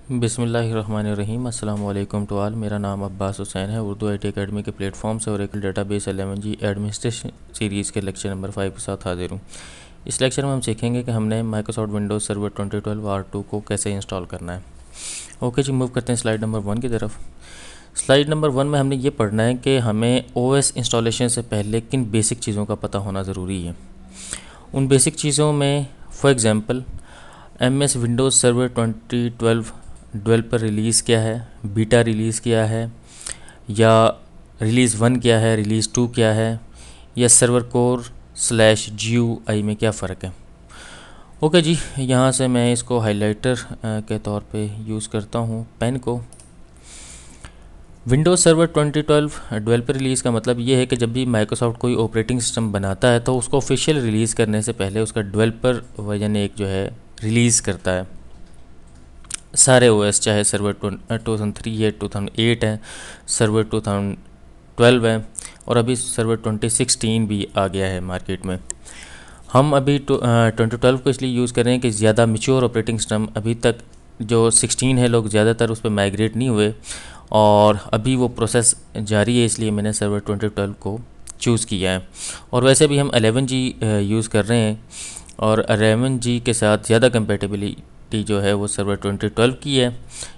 बिस्मिल्लाहिर्रहमानिर्रहीम। अस्सलाम वालेकुम टू ऑल। मेरा नाम अब्बास हुसैन है। उर्दू IT अकेडमी के प्लेटफॉर्म से Oracle database 11G administration series के लेक्चर नंबर 5 के साथ हाजिर हूँ। इस लेक्चर में हम सीखेंगे कि हमने माइक्रोसॉफ्ट विंडोज़ सर्वर 2012 R2 को कैसे इंस्टॉल करना है। ओके जी, मूव करते हैं स्लाइड नंबर 1 की तरफ। स्लाइड नंबर 1 में हमने ये पढ़ना है कि हमें OS इंस्टॉलेशन से पहले किन बेसिक चीज़ों का पता होना ज़रूरी है। उन बेसिक चीज़ों में for example MS Windows server 2012 developer release क्या है, बीटा रिलीज़ क्या है, या रिलीज़ 1 क्या है, रिलीज़ 2 क्या है, या सर्वर कोर / GUI में क्या फ़र्क है। ओके जी, यहाँ से मैं इसको हाइलाइटर के तौर पे यूज़ करता हूँ पेन को। विंडोज़ सर्वर 2012 डेवलपर रिलीज़ का मतलब ये है कि जब भी माइक्रोसॉफ्ट कोई ऑपरेटिंग सिस्टम बनाता है तो उसको ऑफिशियल रिलीज़ करने से पहले उसका डेवलपर वर्जन एक जो है रिलीज़ करता है। सारे OS चाहे सर्वर 2003 है, 2008 है, सर्वर 2012 है, और अभी सर्वर 2016 भी आ गया है मार्केट में। हम अभी 2012 को इसलिए यूज़ कर रहे हैं कि ज़्यादा मैच्योर ऑपरेटिंग सिस्टम अभी तक जो 16 है, लोग ज़्यादातर उस पर माइग्रेट नहीं हुए और अभी वो प्रोसेस जारी है, इसलिए मैंने सर्वर 2012 को चूज़ किया है। और वैसे भी हम 11G यूज़ कर रहे हैं और 11G के साथ ज़्यादा कंपेटिबिलिटी जो है वो सर्वर 2012 की है।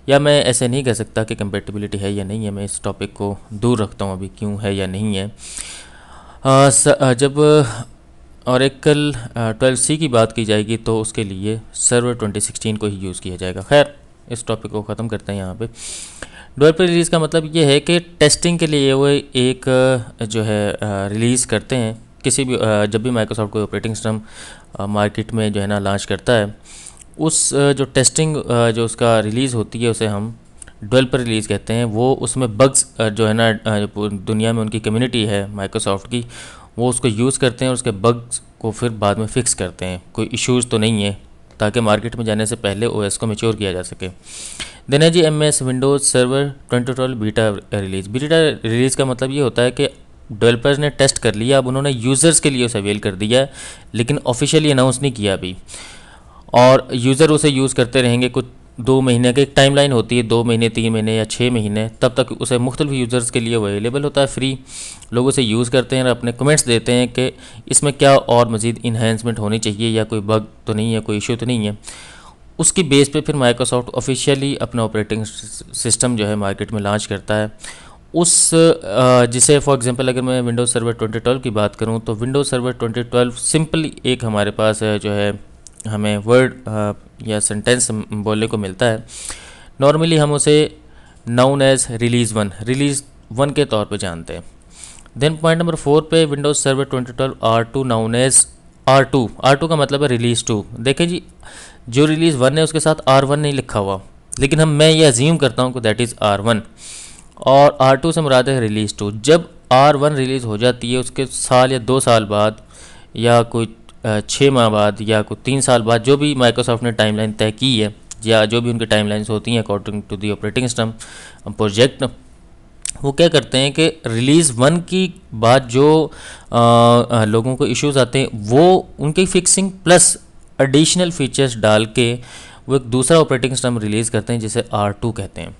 या मैं ऐसे नहीं कह सकता कि कंपेटिबिलिटी है या नहीं है, मैं इस टॉपिक को दूर रखता हूँ अभी क्यों है या नहीं है। जब ओरेकल 12C की बात की जाएगी तो उसके लिए सर्वर 2016 को ही यूज़ किया जाएगा। खैर, इस टॉपिक को ख़त्म करते हैं यहाँ पे। डेवलपर रिलीज़ का मतलब ये है कि टेस्टिंग के लिए वो एक जो है रिलीज़ करते हैं। किसी भी जब भी माइक्रोसॉफ्ट कोई ऑपरेटिंग सिस्टम मार्केट में जो है ना लॉन्च करता है, उस जो टेस्टिंग जो उसका रिलीज़ होती है उसे हम डेवलपर रिलीज़ कहते हैं। वो उसमें बग्स जो है ना दुनिया में उनकी कम्युनिटी है माइक्रोसॉफ्ट की, वो उसको यूज़ करते हैं और उसके बग्स को फिर बाद में फ़िक्स करते हैं। कोई इश्यूज़ तो नहीं है, ताकि मार्केट में जाने से पहले OS को मैच्योर किया जा सके। देन है जी MS Windows server 2012 beta release. Beta release का मतलब ये होता है कि डेवलपर्स ने टेस्ट कर लिया, अब उन्होंने यूज़र्स के लिए उसे अवेल कर दिया है, लेकिन ऑफिशियली अनाउंस नहीं किया अभी। और यूज़र उसे यूज़ करते रहेंगे। कुछ 2 महीने की एक टाइमलाइन होती है, 2 महीने, 3 महीने या 6 महीने, तब तक उसे मुख्तलिफ यूज़र्स के लिए अवेलेबल होता है फ्री। लोग उसे यूज़ करते हैं और अपने कमेंट्स देते हैं कि इसमें क्या और मज़ीद इन्हेंसमेंट होनी चाहिए, या कोई बग तो नहीं है, कोई इशू तो नहीं है। उसकी बेस पे फिर माइक्रोसॉफ्ट ऑफिशियली अपना ऑपरेटिंग सिस्टम जो है मार्केट में लॉन्च करता है। उस जिसे फॉर एग्जांपल अगर मैं विंडोज़ सर्वर 2012 की बात करूं तो विंडोज़ सर्वर 2012 सिंपली एक हमारे पास जो है हमें वर्ड या सेंटेंस बोलने को मिलता है। नॉर्मली हम उसे नाउन एज रिलीज़ 1 के तौर पे जानते हैं। देन पॉइंट नंबर 4 पे Windows server 2012 R2 known as R2 का मतलब है रिलीज़ 2। देखें जी, जो रिलीज़ 1 है उसके साथ R1 नहीं लिखा हुआ, लेकिन मैं ये अज्यूम करता हूँ कि दैट इज़ R1, और R2 से मुराद है रिलीज़ 2। जब R1 रिलीज़ हो जाती है उसके साल या 2 साल बाद, या कोई 6 माह बाद, या कोई 3 साल बाद, जो भी माइक्रोसॉफ्ट ने टाइमलाइन तय की है या जो भी उनकी टाइमलाइंस होती हैं according to the operating system project, वो क्या करते हैं कि रिलीज़ 1 की बाद जो लोगों को इश्यूज आते हैं वो उनकी फिक्सिंग प्लस एडिशनल फीचर्स डाल के वो एक दूसरा ऑपरेटिंग सिस्टम रिलीज़ करते हैं जिसे R2 कहते हैं।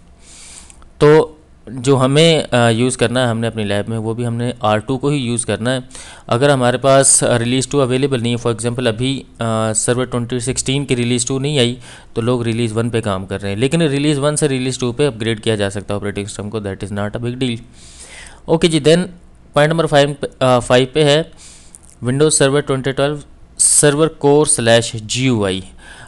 तो जो हमें यूज़ करना है हमने अपनी लैब में, वो भी हमने R2 को ही यूज़ करना है। अगर हमारे पास रिलीज़ 2 अवेलेबल नहीं है, फॉर एग्जांपल अभी सर्वर 2016 की रिलीज़ 2 नहीं आई, तो लोग रिलीज़ 1 पे काम कर रहे हैं, लेकिन रिलीज़ 1 से रिलीज़ 2 पे अपग्रेड किया जा सकता है ऑपरेटिंग सिस्टम को। That is not a big deal. Okay जी, देन पॉइंट नंबर 5 पे है Windows server 2012 server core / GUI।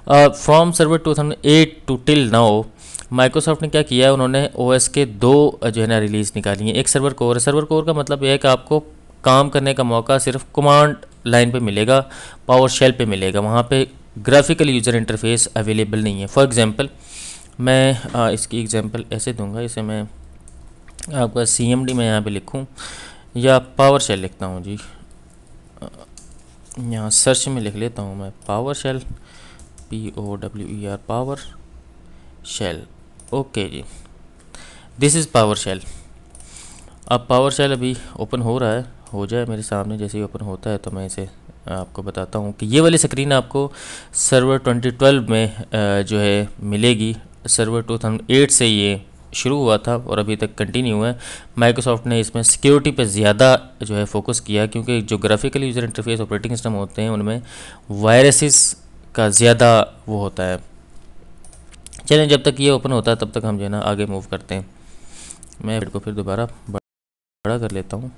From server 2008 to till now Microsoft ने क्या किया है, उन्होंने OS के 2 जो है ना रिलीज़ निकाली हैं। एक सर्वर कोर है। सर्वर कोर का मतलब यह है कि आपको काम करने का मौका सिर्फ कमांड लाइन पे मिलेगा, पावर शेल पे मिलेगा, वहाँ पे ग्राफिकल यूज़र इंटरफेस अवेलेबल नहीं है। फॉर एग्जांपल मैं इसकी एग्जांपल ऐसे दूंगा, इसे मैं आपका CMD में यहाँ पे लिखूँ या पावर शेल लिखता हूँ जी। यहाँ सर्च में लिख लेता हूँ मैं power shell, POWER power shell. Okay जी, दिस इज़ पावर शेल। अब पावर शेल अभी ओपन हो रहा है, हो जाए मेरे सामने। जैसे ही ओपन होता है तो मैं इसे आपको बताता हूँ कि ये वाली स्क्रीन आपको सर्वर 2012 में जो है मिलेगी सर्वर 2008 से ये शुरू हुआ था और अभी तक कंटिन्यू है। माइक्रोसॉफ्ट ने इसमें सिक्योरिटी पे ज़्यादा जो है फोकस किया, क्योंकि जो graphical user interface operating system होते हैं उनमें वायरसेस का ज़्यादा वो होता है। चलें, जब तक ये ओपन होता है तब तक हम जो है ना आगे मूव करते हैं। मैं को फिर दोबारा बड़ा कर लेता हूँ।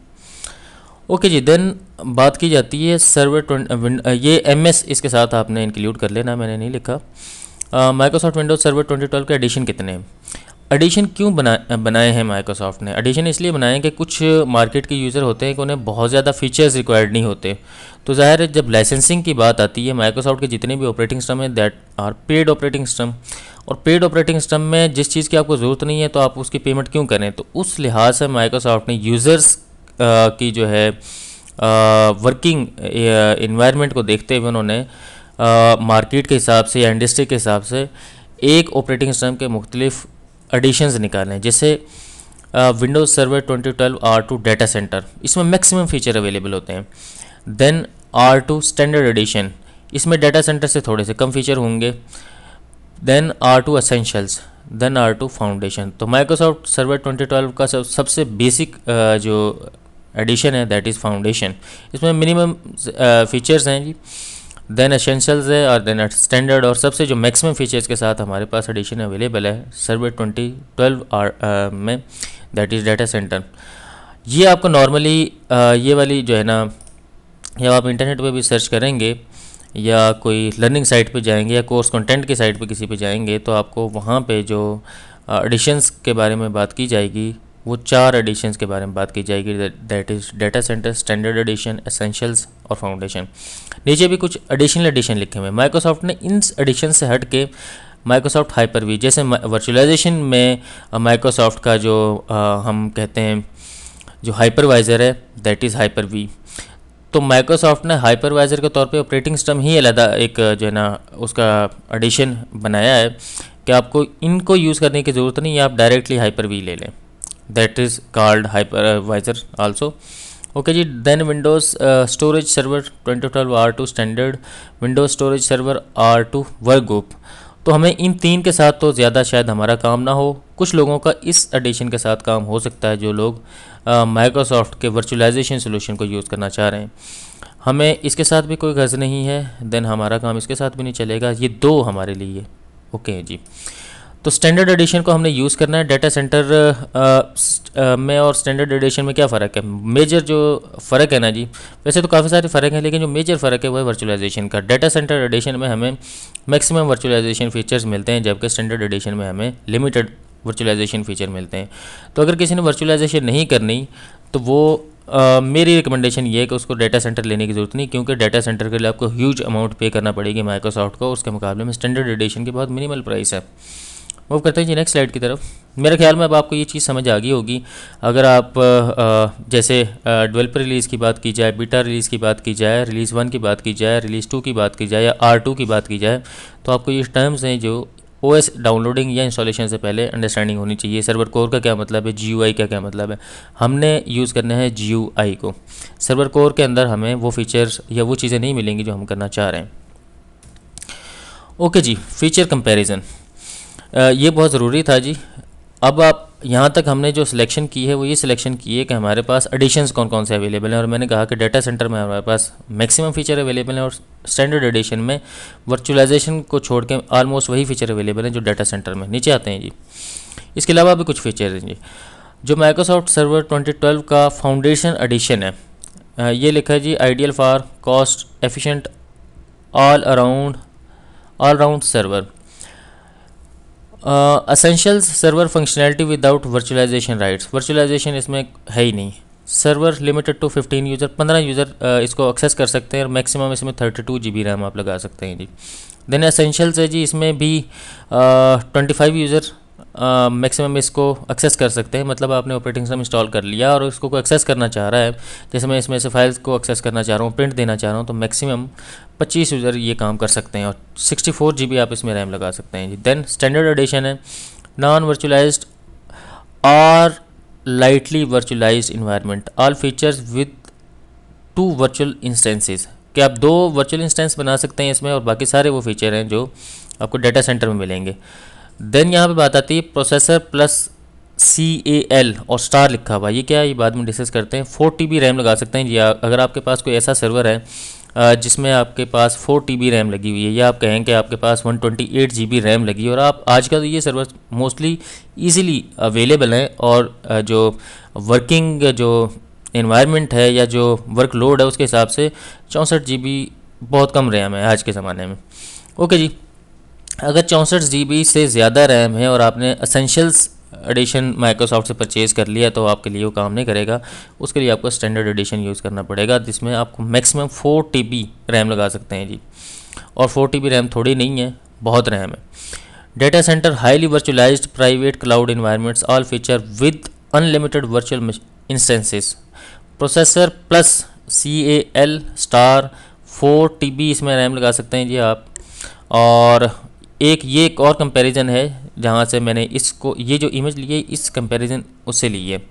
ओके जी, देन बात की जाती है सर्वर ये MS इसके साथ आपने इंक्लूड कर लेना, मैंने नहीं लिखा। माइक्रोसॉफ्ट विंडोज सर्वर 2012 के एडिशन कितने हैं? एडिशन क्यों बनाए हैं माइक्रोसॉफ्ट ने? एडिशन इसलिए बनाए हैं कि कुछ मार्केट के यूज़र होते हैं कि उन्हें बहुत ज़्यादा फीचर्स रिक्वायर्ड नहीं होते, तो ज़ाहिर है जब लाइसेंसिंग की बात आती है, माइक्रोसॉफ्ट के जितने भी ऑपरेटिंग सिस्टम हैं that are paid operating system, और पेड ऑपरेटिंग सिस्टम में जिस चीज़ की आपको ज़रूरत नहीं है तो आप उसकी पेमेंट क्यों करें? तो उस लिहाज से माइक्रोसॉफ्ट ने यूज़र्स की जो है वर्किंग इन्वायरमेंट को देखते हुए उन्होंने मार्केट के हिसाब से या इंडस्ट्री के हिसाब से एक ऑपरेटिंग सिस्टम के मुख्तलिफ एडिशंस निकाले हैं। जैसे Windows server 2012 R2 data centre, इसमें मैक्सिमम फीचर अवेलेबल होते हैं। देन R2 स्टैंडर्ड एडिशन, इसमें डाटा सेंटर से थोड़े से कम फीचर होंगे। Then R2 essentials, then R2 foundation. तो माइक्रोसॉफ्ट सर्वर 2012 का सबसे बेसिक जो एडिशन है दैट इज़ फाउंडेशन, इसमें मिनिमम फीचर्स हैं जी। देन एसेंशियल्स है और देन स्टैंडर्ड, और सबसे जो मैक्सिमम फीचर्स के साथ हमारे पास एडिशन अवेलेबल है सर्वर 2012 में दैट इज़ डाटा सेंटर। ये आपको नॉर्मली ये वाली जो है ना, या आप इंटरनेट पे भी सर्च करेंगे या कोई लर्निंग साइट पे जाएंगे या कोर्स कंटेंट की साइट पे किसी पे जाएंगे तो आपको वहाँ पे जो एडिशंस के बारे में बात की जाएगी वो 4 एडिशंस के बारे में बात की जाएगी, that is data centre, standard addition, essentials और फाउंडेशन। नीचे भी कुछ एडिशनल एडिशन लिखे हुए हैं। माइक्रोसॉफ्ट ने इन एडिशन से हट के माइक्रोसॉफ्ट हाइपर वी, जैसे वर्चुअलाइजेशन में माइक्रोसॉफ्ट का जो हम कहते हैं जो हाइपरवाइज़र है दैट इज़ हाइपर वी, तो माइक्रोसॉफ्ट ने हाइपरवाइज़र के तौर पे ऑपरेटिंग सिस्टम ही अलग एक जो है ना उसका एडिशन बनाया है कि आपको इनको यूज़ करने की ज़रूरत नहीं है, आप डायरेक्टली हाइपर वी ले लें, that is called hypervisor also. Okay जी, then Windows storage server 2012 R2 standard, Windows storage server R2 workgroup. तो हमें इन 3 के साथ तो ज़्यादा शायद हमारा काम ना हो, कुछ लोगों का इस एडिशन के साथ काम हो सकता है जो लोग माइक्रोसॉफ्ट के वर्चुअलाइजेशन सोल्यूशन को यूज़ करना चाह रहे हैं। हमें इसके साथ भी कोई गर्ज नहीं है, देन हमारा काम इसके साथ भी नहीं चलेगा, ये 2 हमारे लिए ओके जी। तो स्टैंडर्ड एडिशन को हमने यूज़ करना है। डाटा सेंटर में और स्टैंडर्ड एडिशन में क्या फ़र्क है? मेजर जो फ़र्क है ना जी, वैसे तो काफ़ी सारे फ़र्क हैं लेकिन जो मेजर फ़र्क है वो है वर्चुअलाइजेशन का। डाटा सेंटर एडिशन में हमें मैक्सिमम वर्चुअलाइजेशन फीचर्स मिलते हैं, जबकि स्टैंडर्ड एडिशन में हमें लिमिटेड वर्चुअलाइजेशन फ़ीचर मिलते हैं। तो अगर किसी ने वर्चुअलाइजेशन नहीं करनी तो वो मेरी रिकमेंडेशन ये है कि उसको डाटा सेंटर लेने की ज़रूरत नहीं, क्योंकि डाटा सेंटर के लिए आपको ह्यूज अमाउंट पे करना पड़ेगी माइक्रोसॉफ्ट को, उसके मुकाबले में स्टैंडर्ड एडिशन की बहुत मिनिमल प्राइस है। मूव करते हैं जी नेक्स्ट स्लाइड की तरफ। मेरे ख्याल में अब आपको ये चीज़ समझ आ गई होगी। अगर आप जैसे डेवलपर रिलीज़ की बात की जाए, बीटा रिलीज़ की बात की जाए, रिलीज़ 1 की बात की जाए, रिलीज़ 2 की बात की जाए या R2 की बात की जाए, तो आपको ये टर्म्स हैं जो OS डाउनलोडिंग या इंस्टॉलेशन से पहले अंडरस्टैंडिंग होनी चाहिए। सर्वर कोर का क्या मतलब है, GUI का क्या मतलब है। हमने यूज़ करना है GUI को। सर्वर कोर के अंदर हमें वो फीचर्स या वो चीज़ें नहीं मिलेंगी जो हम करना चाह रहे हैं। ओके जी, फीचर कंपैरिजन ये बहुत ज़रूरी था जी। अब आप यहाँ तक हमने जो सिलेक्शन की है वो ये सिलेक्शन की है कि हमारे पास एडिशंस कौन कौन से अवेलेबल हैं, और मैंने कहा कि डाटा सेंटर में हमारे पास मैक्सिमम फीचर अवेलेबल हैं और स्टैंडर्ड एडिशन में वर्चुअलाइजेशन को छोड़ के ऑलमोस्ट वही फीचर अवेलेबल हैं जो डाटा सेंटर में। नीचे आते हैं जी, इसके अलावा भी कुछ फीचर हैं जी। जो माइक्रोसॉफ्ट सर्वर 2012 का फाउंडेशन एडिशन है, ये लिखा है जी, ideal for cost efficient all round server, essentials server functionality without virtualization rights. Virtualization इसमें है ही नहीं। Server limited to 15 user, 15 user इसको एक्सेस कर सकते हैं और मैक्सिमम इसमें 32 GB रैम आप लगा सकते हैं जी। देन एसेंशियल्स है जी, इसमें भी 25 यूज़र मैक्सिमम इसको एक्सेस कर सकते हैं। मतलब आपने ऑपरेटिंग सिस्टम इंस्टॉल कर लिया और इसको कोई एक्सेस करना चाह रहा है, जैसे मैं इसमें से फाइल्स को एक्सेस करना चाह रहा हूँ, प्रिंट देना चाह रहा हूँ, तो मैक्सिमम 25 यूज़र ये काम कर सकते हैं और 64 GB आप इसमें रैम लगा सकते हैं जी। देन स्टैंडर्ड एडिशन है, नॉन वर्चुअलाइज्ड और lightly virtualised environment, all features with 2 virtual instances, कि आप 2 वर्चुअल इंस्टेंस बना सकते हैं इसमें और बाकी सारे वो फीचर हैं जो आपको डाटा सेंटर में मिलेंगे। देन यहाँ पे बात आती है प्रोसेसर प्लस CAL और स्टार लिखा हुआ, ये क्या है ये बाद में डिस्कस करते हैं। 4 TB रैम लगा सकते हैं जी। अगर आपके पास कोई ऐसा सर्वर है जिसमें आपके पास 4 TB रैम लगी हुई है, या आप कहें कि आपके पास 128 GB रैम लगी है, और आप आजकल तो ये सर्वर मोस्टली ईजिली अवेलेबल हैं, और जो वर्किंग जो इन्वायरमेंट है या जो वर्कलोड है उसके हिसाब से 64 GB बहुत कम रैम है आज के ज़माने में। ओके जी, अगर 64 GB से ज़्यादा रैम है और आपने असेंशियल्स एडिशन माइक्रोसॉफ्ट से परचेज़ कर लिया तो आपके लिए वो काम नहीं करेगा। उसके लिए आपको स्टैंडर्ड एडिशन यूज़ करना पड़ेगा, जिसमें आपको मैक्सिमम 4 TB रैम लगा सकते हैं जी। और 4 TB रैम थोड़ी नहीं है, बहुत रैम है। Data centre highly virtualised private cloud environments all feature with unlimited virtual instances. Processor plus CAL star 4 TB इसमें रैम लगा सकते हैं जी आप। और एक और कंपैरिजन है जहाँ से मैंने इसको, ये जो इमेज ली है इस कंपैरिजन उससे ली है,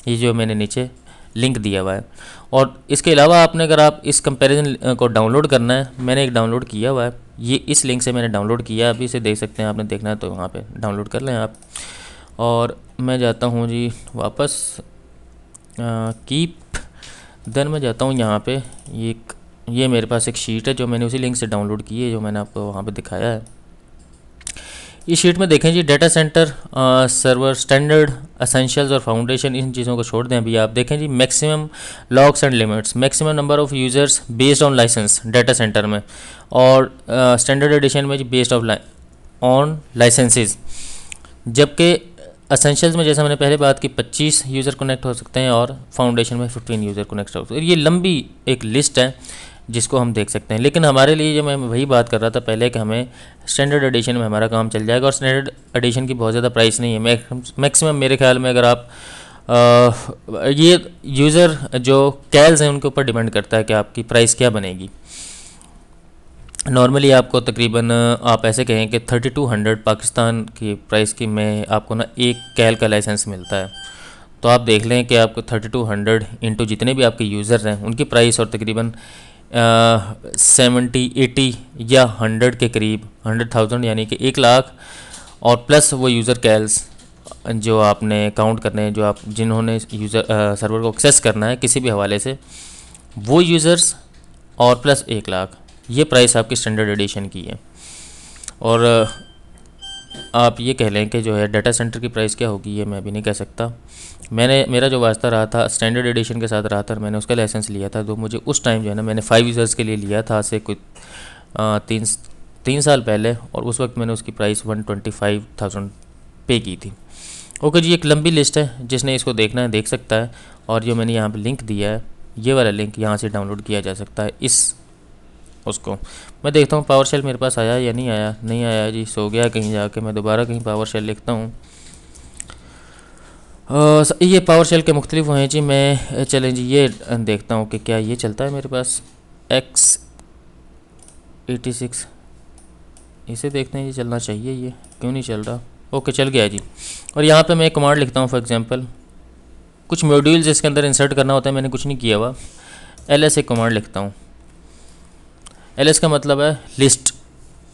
ये जो मैंने नीचे लिंक दिया हुआ है। और इसके अलावा आपने अगर आप इस कंपैरिजन को डाउनलोड करना है, मैंने एक डाउनलोड किया हुआ है, ये इस लिंक से मैंने डाउनलोड किया है, अभी इसे देख सकते हैं। आपने देखना है तो वहाँ पे डाउनलोड कर लें आप। और मैं जाता हूँ जी वापस कीप, देन मैं जाता हूँ यहाँ पे, ये मेरे पास एक शीट है जो मैंने उसी लिंक से डाउनलोड की है, जो मैंने आपको वहाँ पे दिखाया है। इस शीट में देखें जी, data centre server standard essentials और फाउंडेशन, इन चीज़ों को छोड़ दें अभी। आप देखें जी, maximum locks and limits, maximum number of users based on licence data centre में, और स्टैंडर्ड एडिशन में जी बेस्ड ऑन लाइसेंसेस। जबकि एसेंशियल्स में जैसा मैंने पहले बात की 25 यूज़र कनेक्ट हो सकते हैं, और फाउंडेशन में 15 यूज़र कनेक्ट हो सकते हैं। ये लंबी एक लिस्ट है जिसको हम देख सकते हैं, लेकिन हमारे लिए जो मैं वही बात कर रहा था पहले कि हमें स्टैंडर्ड एडिशन में हमारा काम चल जाएगा। और स्टैंडर्ड एडिशन की बहुत ज़्यादा प्राइस नहीं है, मैक्सिमम मेरे ख्याल में अगर आप ये यूज़र जो कैल्स हैं उनके ऊपर डिपेंड करता है कि आपकी प्राइस क्या बनेगी। नॉर्मली आपको तकरीबन आप ऐसे कहें कि 3200 पाकिस्तान की प्राइस की में आपको ना एक कैल का लाइसेंस मिलता है। तो आप देख लें कि आपको 3200 इंटू जितने भी आपके यूज़र हैं उनकी प्राइस, और तकरीबन 70, 80 या 100 के करीब, 100,000 यानी कि 1 लाख, और प्लस वो यूज़र कैल्स जो आपने काउंट करने हैं, जो आप जिन्होंने यूज़र सर्वर को एक्सेस करना है किसी भी हवाले से, वो यूज़र्स, और प्लस 1 लाख, ये प्राइस आपकी स्टैंडर्ड एडिशन की है। और आप ये कह लें कि जो है डाटा सेंटर की प्राइस क्या होगी ये मैं भी नहीं कह सकता। मेरा जो वास्ता रहा था स्टैंडर्ड एडिशन के साथ रहा था, मैंने उसका लाइसेंस लिया था, तो मुझे उस टाइम जो है ना मैंने 5 यूज़र्स के लिए लिया था, से कोई 3 साल पहले, और उस वक्त मैंने उसकी प्राइस 125,000 पे की थी। ओके जी, एक लंबी लिस्ट है, जिसने इसको देखना है देख सकता है। और जो मैंने यहाँ पे लिंक दिया है, ये वाला लिंक यहाँ से डाउनलोड किया जा सकता है उसको। मैं देखता हूँ पावर शेल मेरे पास आया या नहीं आया। नहीं आया जी, सो गया कहीं जाके। मैं दोबारा कहीं पावर शेल लिखता हूँ। ये पावर शेल के मुख्तलिफ हैं जी। मैं चलें जी ये देखता हूँ कि क्या ये चलता है मेरे पास X86, इसे देखते हैं जी चलना चाहिए, ये क्यों नहीं चल रहा। ओके, चल गया जी। और यहाँ पे मैं एक कमांड लिखता हूँ, फॉर एग्जांपल कुछ मॉड्यूल्स इसके अंदर इंसर्ट करना होता है, मैंने कुछ नहीं किया हुआ। ls एक कमांड लिखता हूँ। ls का मतलब है लिस्ट।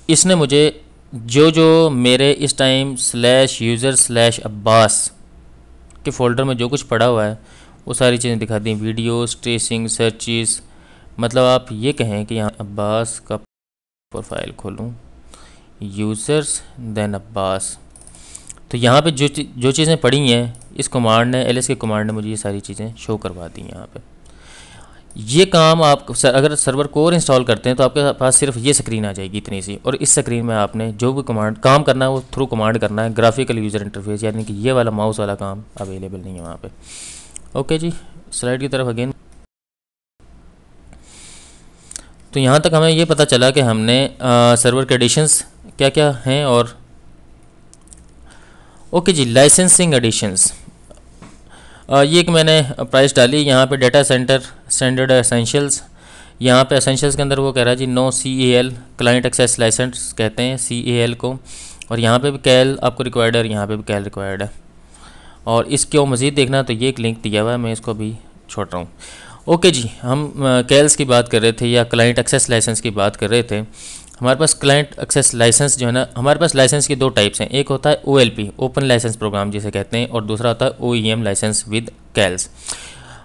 इसने मुझे जो मेरे इस टाइम /user/abbas के फ़ोल्डर में जो कुछ पड़ा हुआ है वो सारी चीज़ें दिखा दी, वीडियोस, ट्रेसिंग, सर्चेस। मतलब आप ये कहें कि यहाँ अब्बास का प्रोफाइल खोलूँ, यूज़र्स देन अब्बास, तो यहाँ पे जो चीज़ें पड़ी हैं इस कमांड ने, ls के कमांड ने मुझे ये सारी चीज़ें शो करवा दी। यहाँ पे ये काम आप अगर सर्वर कोर इंस्टॉल करते हैं तो आपके पास सिर्फ ये स्क्रीन आ जाएगी इतनी सी, और इस स्क्रीन में आपने जो भी कमांड काम करना है वो थ्रू कमांड करना है। ग्राफिकल यूज़र इंटरफेस यानी कि ये वाला माउस वाला काम अवेलेबल नहीं है वहाँ पे। ओके जी, स्लाइड की तरफ अगेन। तो यहाँ तक हमें ये पता चला कि हमने सर्वर के एडिशंस क्या क्या हैं। और ओके जी, लाइसेंसिंग एडिशंस, ये एक मैंने प्राइस डाली यहाँ पे। डाटा सेंटर स्टैंडर्ड एसेंशियल्स, यहाँ पे एसेंशियल्स के अंदर वो कह रहा है जी no CAL client access licence कहते हैं CAL को, और यहाँ पे भी कैल आपको रिक्वायर्ड है और यहाँ पे भी कैल रिक्वायर्ड है। और इसको मज़ीद देखना तो ये एक लिंक दिया हुआ है, मैं इसको भी छोड़ रहा हूँ। ओके जी, हम कैल्स की बात कर रहे थे या क्लाइंट एक्सेस लाइसेंस की बात कर रहे थे। हमारे पास क्लाइंट एक्सेस लाइसेंस जो है ना, हमारे पास लाइसेंस की दो टाइप्स हैं, एक होता है OLP ओपन लाइसेंस प्रोग्राम जिसे कहते हैं, और दूसरा होता है OEM लाइसेंस विद कैल्स।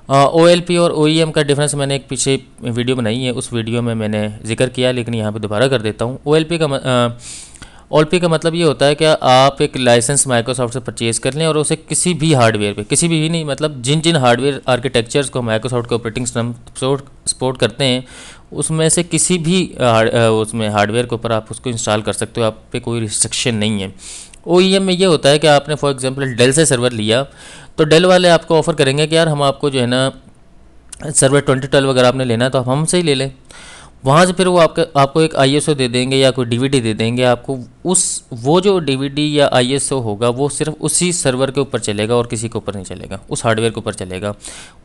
OLP और OEM का डिफरेंस मैंने एक पीछे वीडियो बनाई है, उस वीडियो में मैंने जिक्र किया, लेकिन यहाँ पे दोबारा कर देता हूँ। OLP का मतलब ये होता है कि आप एक लाइसेंस माइक्रोसॉफ्ट से परचेज़ कर लें और उसे किसी भी हार्डवेयर पे, किसी भी नहीं मतलब जिन जिन हार्डवेयर आर्किटेक्चर्स को माइक्रोसॉफ्ट के ऑपरेटिंग सिस्टम सपोर्ट करते हैं उसमें से किसी भी उसमें हार्डवेयर के ऊपर आप उसको इंस्टॉल कर सकते हो, आप पे कोई रिस्ट्रिक्शन नहीं है। OEM में ये होता है कि आपने फॉर एग्जांपल डेल से सर्वर लिया, तो डेल वाले आपको ऑफ़र करेंगे कि यार हम आपको जो है ना सर्वर 2012 अगर आपने लेना है तो आप हमसे ही ले लें। वहाँ से फिर वो आपको एक ISO दे देंगे या कोई DVD दे देंगे आपको, वो जो DVD या ISO होगा वो सिर्फ उसी सर्वर के ऊपर चलेगा और किसी के ऊपर नहीं चलेगा, उस हार्डवेयर के ऊपर चलेगा।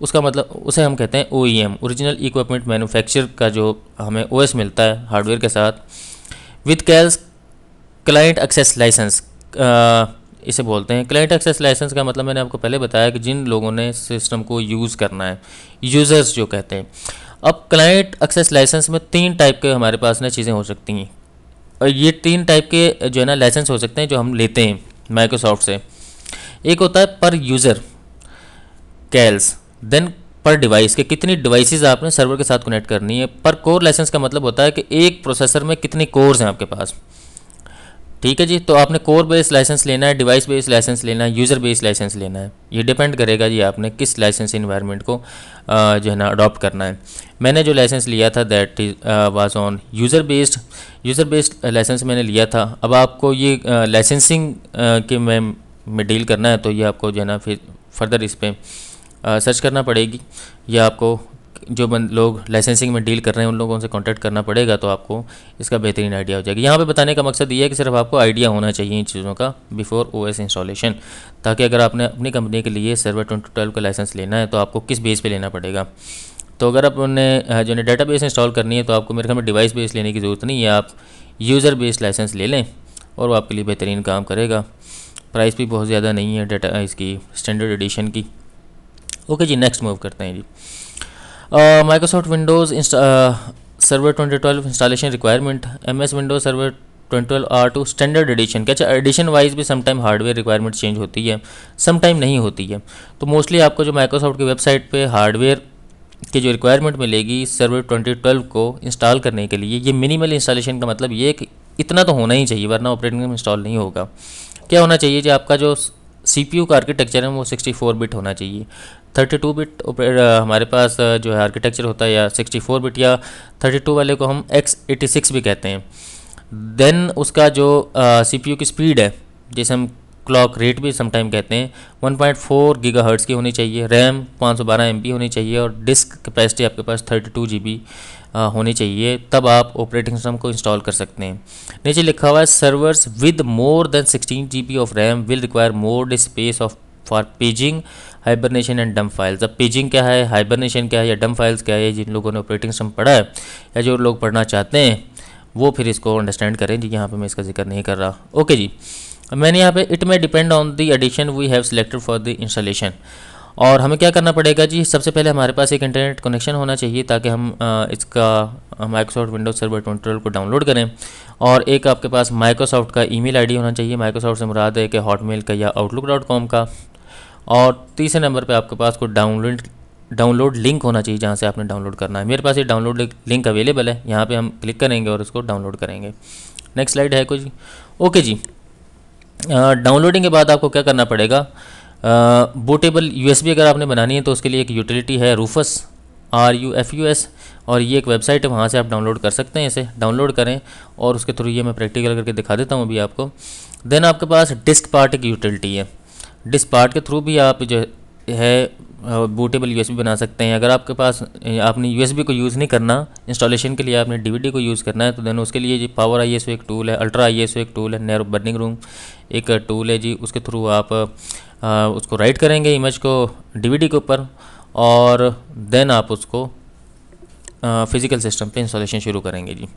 उसका मतलब उसे हम कहते हैं OEM ओरिजिनल इक्विपमेंट मैन्युफैक्चर का जो हमें OS मिलता है हार्डवेयर के साथ। विद कैल्स क्लाइंट एक्सेस लाइसेंस इसे बोलते हैं। क्लाइंट एक्सेस लाइसेंस का मतलब मैंने आपको पहले बताया कि जिन लोगों ने सिस्टम को यूज़ करना है, यूज़र्स जो कहते हैं। अब क्लाइंट एक्सेस लाइसेंस में 3 टाइप के हमारे पास ना चीज़ें हो सकती हैं, और ये 3 टाइप के जो है ना लाइसेंस हो सकते हैं जो हम लेते हैं माइक्रोसॉफ्ट से। एक होता है पर यूज़र कैल्स, देन पर डिवाइस के कितनी डिवाइसेस आपने सर्वर के साथ कनेक्ट करनी है। पर कोर लाइसेंस का मतलब होता है कि एक प्रोसेसर में कितने कोर्स हैं आपके पास, ठीक है जी। तो आपने कोर बेस्ड लाइसेंस लेना है, डिवाइस बेस्ड लाइसेंस लेना है, यूज़र बेस्ड लाइसेंस लेना है, ये डिपेंड करेगा जी आपने किस लाइसेंस इन्वायरमेंट को जो है ना अडॉप्ट करना है। मैंने जो लाइसेंस लिया था that was on user based licence मैंने लिया था। अब आपको ये लाइसेंसिंग के में डील करना है तो ये आपको जो है ना फिर फर्दर इस पर सर्च करना पड़ेगी, या आपको जो लोग लाइसेंसिंग में डील कर रहे हैं उन लोगों से कांटेक्ट करना पड़ेगा, तो आपको इसका बेहतरीन आइडिया हो जाएगा। यहाँ पे बताने का मकसद ये है कि सिर्फ आपको आइडिया होना चाहिए इन चीज़ों का बिफोर OS इंस्टॉलेशन, ताकि अगर आपने अपनी कंपनी के लिए सर्वर 2012 का लाइसेंस लेना है तो आपको किस बेस पे लेना पड़ेगा। तो अगर आपने जो है डेटाबेस इंस्टॉल करनी है तो आपको मेरे ख्याल में डिवाइस बेस लेने की ज़रूरत नहीं है, आप यूज़र बेस्ड लाइसेंस ले लें और वो आपके लिए बेहतरीन काम करेगा। प्राइस भी बहुत ज़्यादा नहीं है डेटा इसकी स्टैंडर्ड एडिशन की। ओके जी, नेक्स्ट मूव करते हैं जी। Microsoft Windows server 2012 installation requirement. MS Windows server 2012 R2 standard edition. क्या अच्छा एडिशन वाइज भी समटाइम हार्डवेयर रिक्वायरमेंट चेंज होती है, समटाइम नहीं होती है। तो मोस्टली आपको जो माइक्रोसॉफ्ट की वेबसाइट पे हार्डवेयर की जो रिक्वायरमेंट मिलेगी सर्वर 2012 को इंस्टॉल करने के लिए, ये मिनिमल इंस्टॉलेशन का मतलब ये है कि इतना तो होना ही चाहिए वरना ऑपरेटिंग सिस्टम इंस्टॉल नहीं होगा। क्या होना चाहिए जी, आपका जो CPU का आर्किटेक्चर है वो 64 बिट होना चाहिए। 32 बिट हमारे पास जो है आर्किटेक्चर होता है, या 64 बिट या 32 वाले को हम x86 भी कहते हैं। देन उसका जो CPU की स्पीड है जिसे हम क्लॉक रेट भी समटाइम कहते हैं 1.4 गीगाहर्ट्ज़ की होनी चाहिए। रैम 512 MB होनी चाहिए और डिस्क कैपेसिटी आपके पास 32 GB होनी चाहिए, तब आप ऑपरेटिंग सिस्टम को इंस्टॉल कर सकते हैं। नीचे लिखा हुआ है servers with more than 16 GB of RAM will require more space of for paging hibernation and dump files. अब पेजिंग क्या है, हाइबरनेशन क्या है या डम्प फाइल्स क्या है, जिन लोगों ने ऑपरेटिंग सिस्टम पढ़ा है या जो लोग पढ़ना चाहते हैं वो फिर इसको अंडरस्टैंड करें जी। यहाँ पे मैं इसका जिक्र नहीं कर रहा। ओके जी, मैंने यहाँ पे इट में depend on the edition we have selected for the installation. और हमें क्या करना पड़ेगा जी, सबसे पहले हमारे पास एक इंटरनेट कनेक्शन होना चाहिए ताकि हम इसका माइक्रोसॉफ्ट विंडोज सर्वर 2012 को डाउनलोड करें। और एक आपके पास माइक्रोसॉफ्ट का ईमेल आईडी होना चाहिए। माइक्रोसॉफ्ट से मुराद है कि हॉटमेल का या outlook.com का। और तीसरे नंबर पे आपके पास कोई डाउनलोड लिंक होना चाहिए जहाँ से आपने डाउनलोड करना है। मेरे पास ये डाउनलोड लिंक अवेलेबल है, यहाँ पे हम क्लिक करेंगे और इसको डाउनलोड करेंगे। नेक्स्ट स्लाइड है कुछ। ओके जी, डाउनलोडिंग के बाद आपको क्या करना पड़ेगा, बूटेबल USB अगर आपने बनानी है तो उसके लिए एक यूटिलिटी है रूफस RUFUS, और ये एक वेबसाइट है, वहाँ से आप डाउनलोड कर सकते हैं। इसे डाउनलोड करें और उसके थ्रू ये मैं प्रैक्टिकल करके दिखा देता हूँ अभी आपको। देन आपके पास डिस्क पार्ट एक यूटिलिटी है, डिस्क पार्ट के थ्रू भी आप जो है बूटेबल USB बना सकते हैं। अगर आपके पास आपने USB को यूज़ नहीं करना इंस्टॉलेशन के लिए, आपने DVD को यूज़ करना है, तो देन उसके लिए जी पावर ISO एक टूल है, अल्ट्रा ISO एक टूल है, नैरो बर्निंग रूम एक टूल है जी। उसके थ्रू आप उसको राइट करेंगे इमेज को DVD के ऊपर, और देन आप उसको फिज़िकल सिस्टम पे इंस्टॉलेशन शुरू करेंगे जी।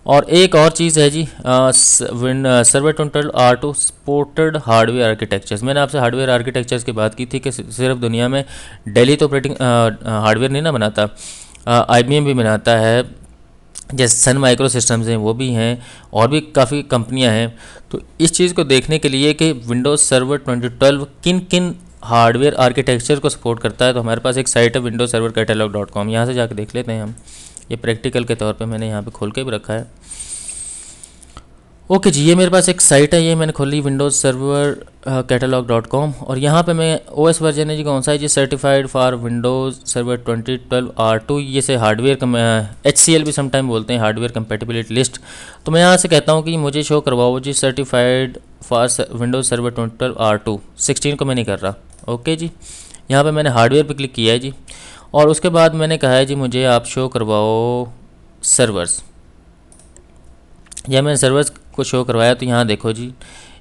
और एक और चीज़ है जी, server 2012 R2 supported hardware architectures. मैंने आपसे हार्डवेयर आर्किटेक्चर्स की बात की थी कि सिर्फ दुनिया में डेल ही तो ऑपरेटिंग हार्डवेयर नहीं ना बनाता, IBM भी बनाता है, जैसे सन माइक्रो सिस्टम्स हैं वो भी हैं, और भी काफ़ी कंपनियां हैं। तो इस चीज़ को देखने के लिए कि विंडोज़ सर्वर 2012 किन किन हार्डवेयर आर्किटेक्चर को सपोर्ट करता है, तो हमारे पास एक साइट है विंडोज सर्वर कैटलॉग .com, यहाँ से जाकर देख लेते हैं हम। ये प्रैक्टिकल के तौर पे मैंने यहाँ पे खोल के भी रखा है। ओके जी, ये मेरे पास एक साइट है, ये मैंने खोली विंडोज़ सर्वर कैटलॉग .com, और यहाँ पे मैं ओएस वर्जन है जी कौन सा है जी, certified for Windows server 2012 R2, ये से हार्डवेयर HCL भी समटाइम बोलते हैं, हार्डवेयर कंपेटिबिलिटी लिस्ट। तो मैं यहाँ से कहता हूँ कि मुझे शो करवाओ जी certified for Windows server 2012 R2। 16 को मैं नहीं कर रहा। ओके जी, यहाँ पे मैंने हार्डवेयर पे क्लिक किया है जी, और उसके बाद मैंने कहा है जी मुझे आप शो करवाओ सर्वर्स। या मैंने सर्वर्स को शो करवाया, तो यहाँ देखो जी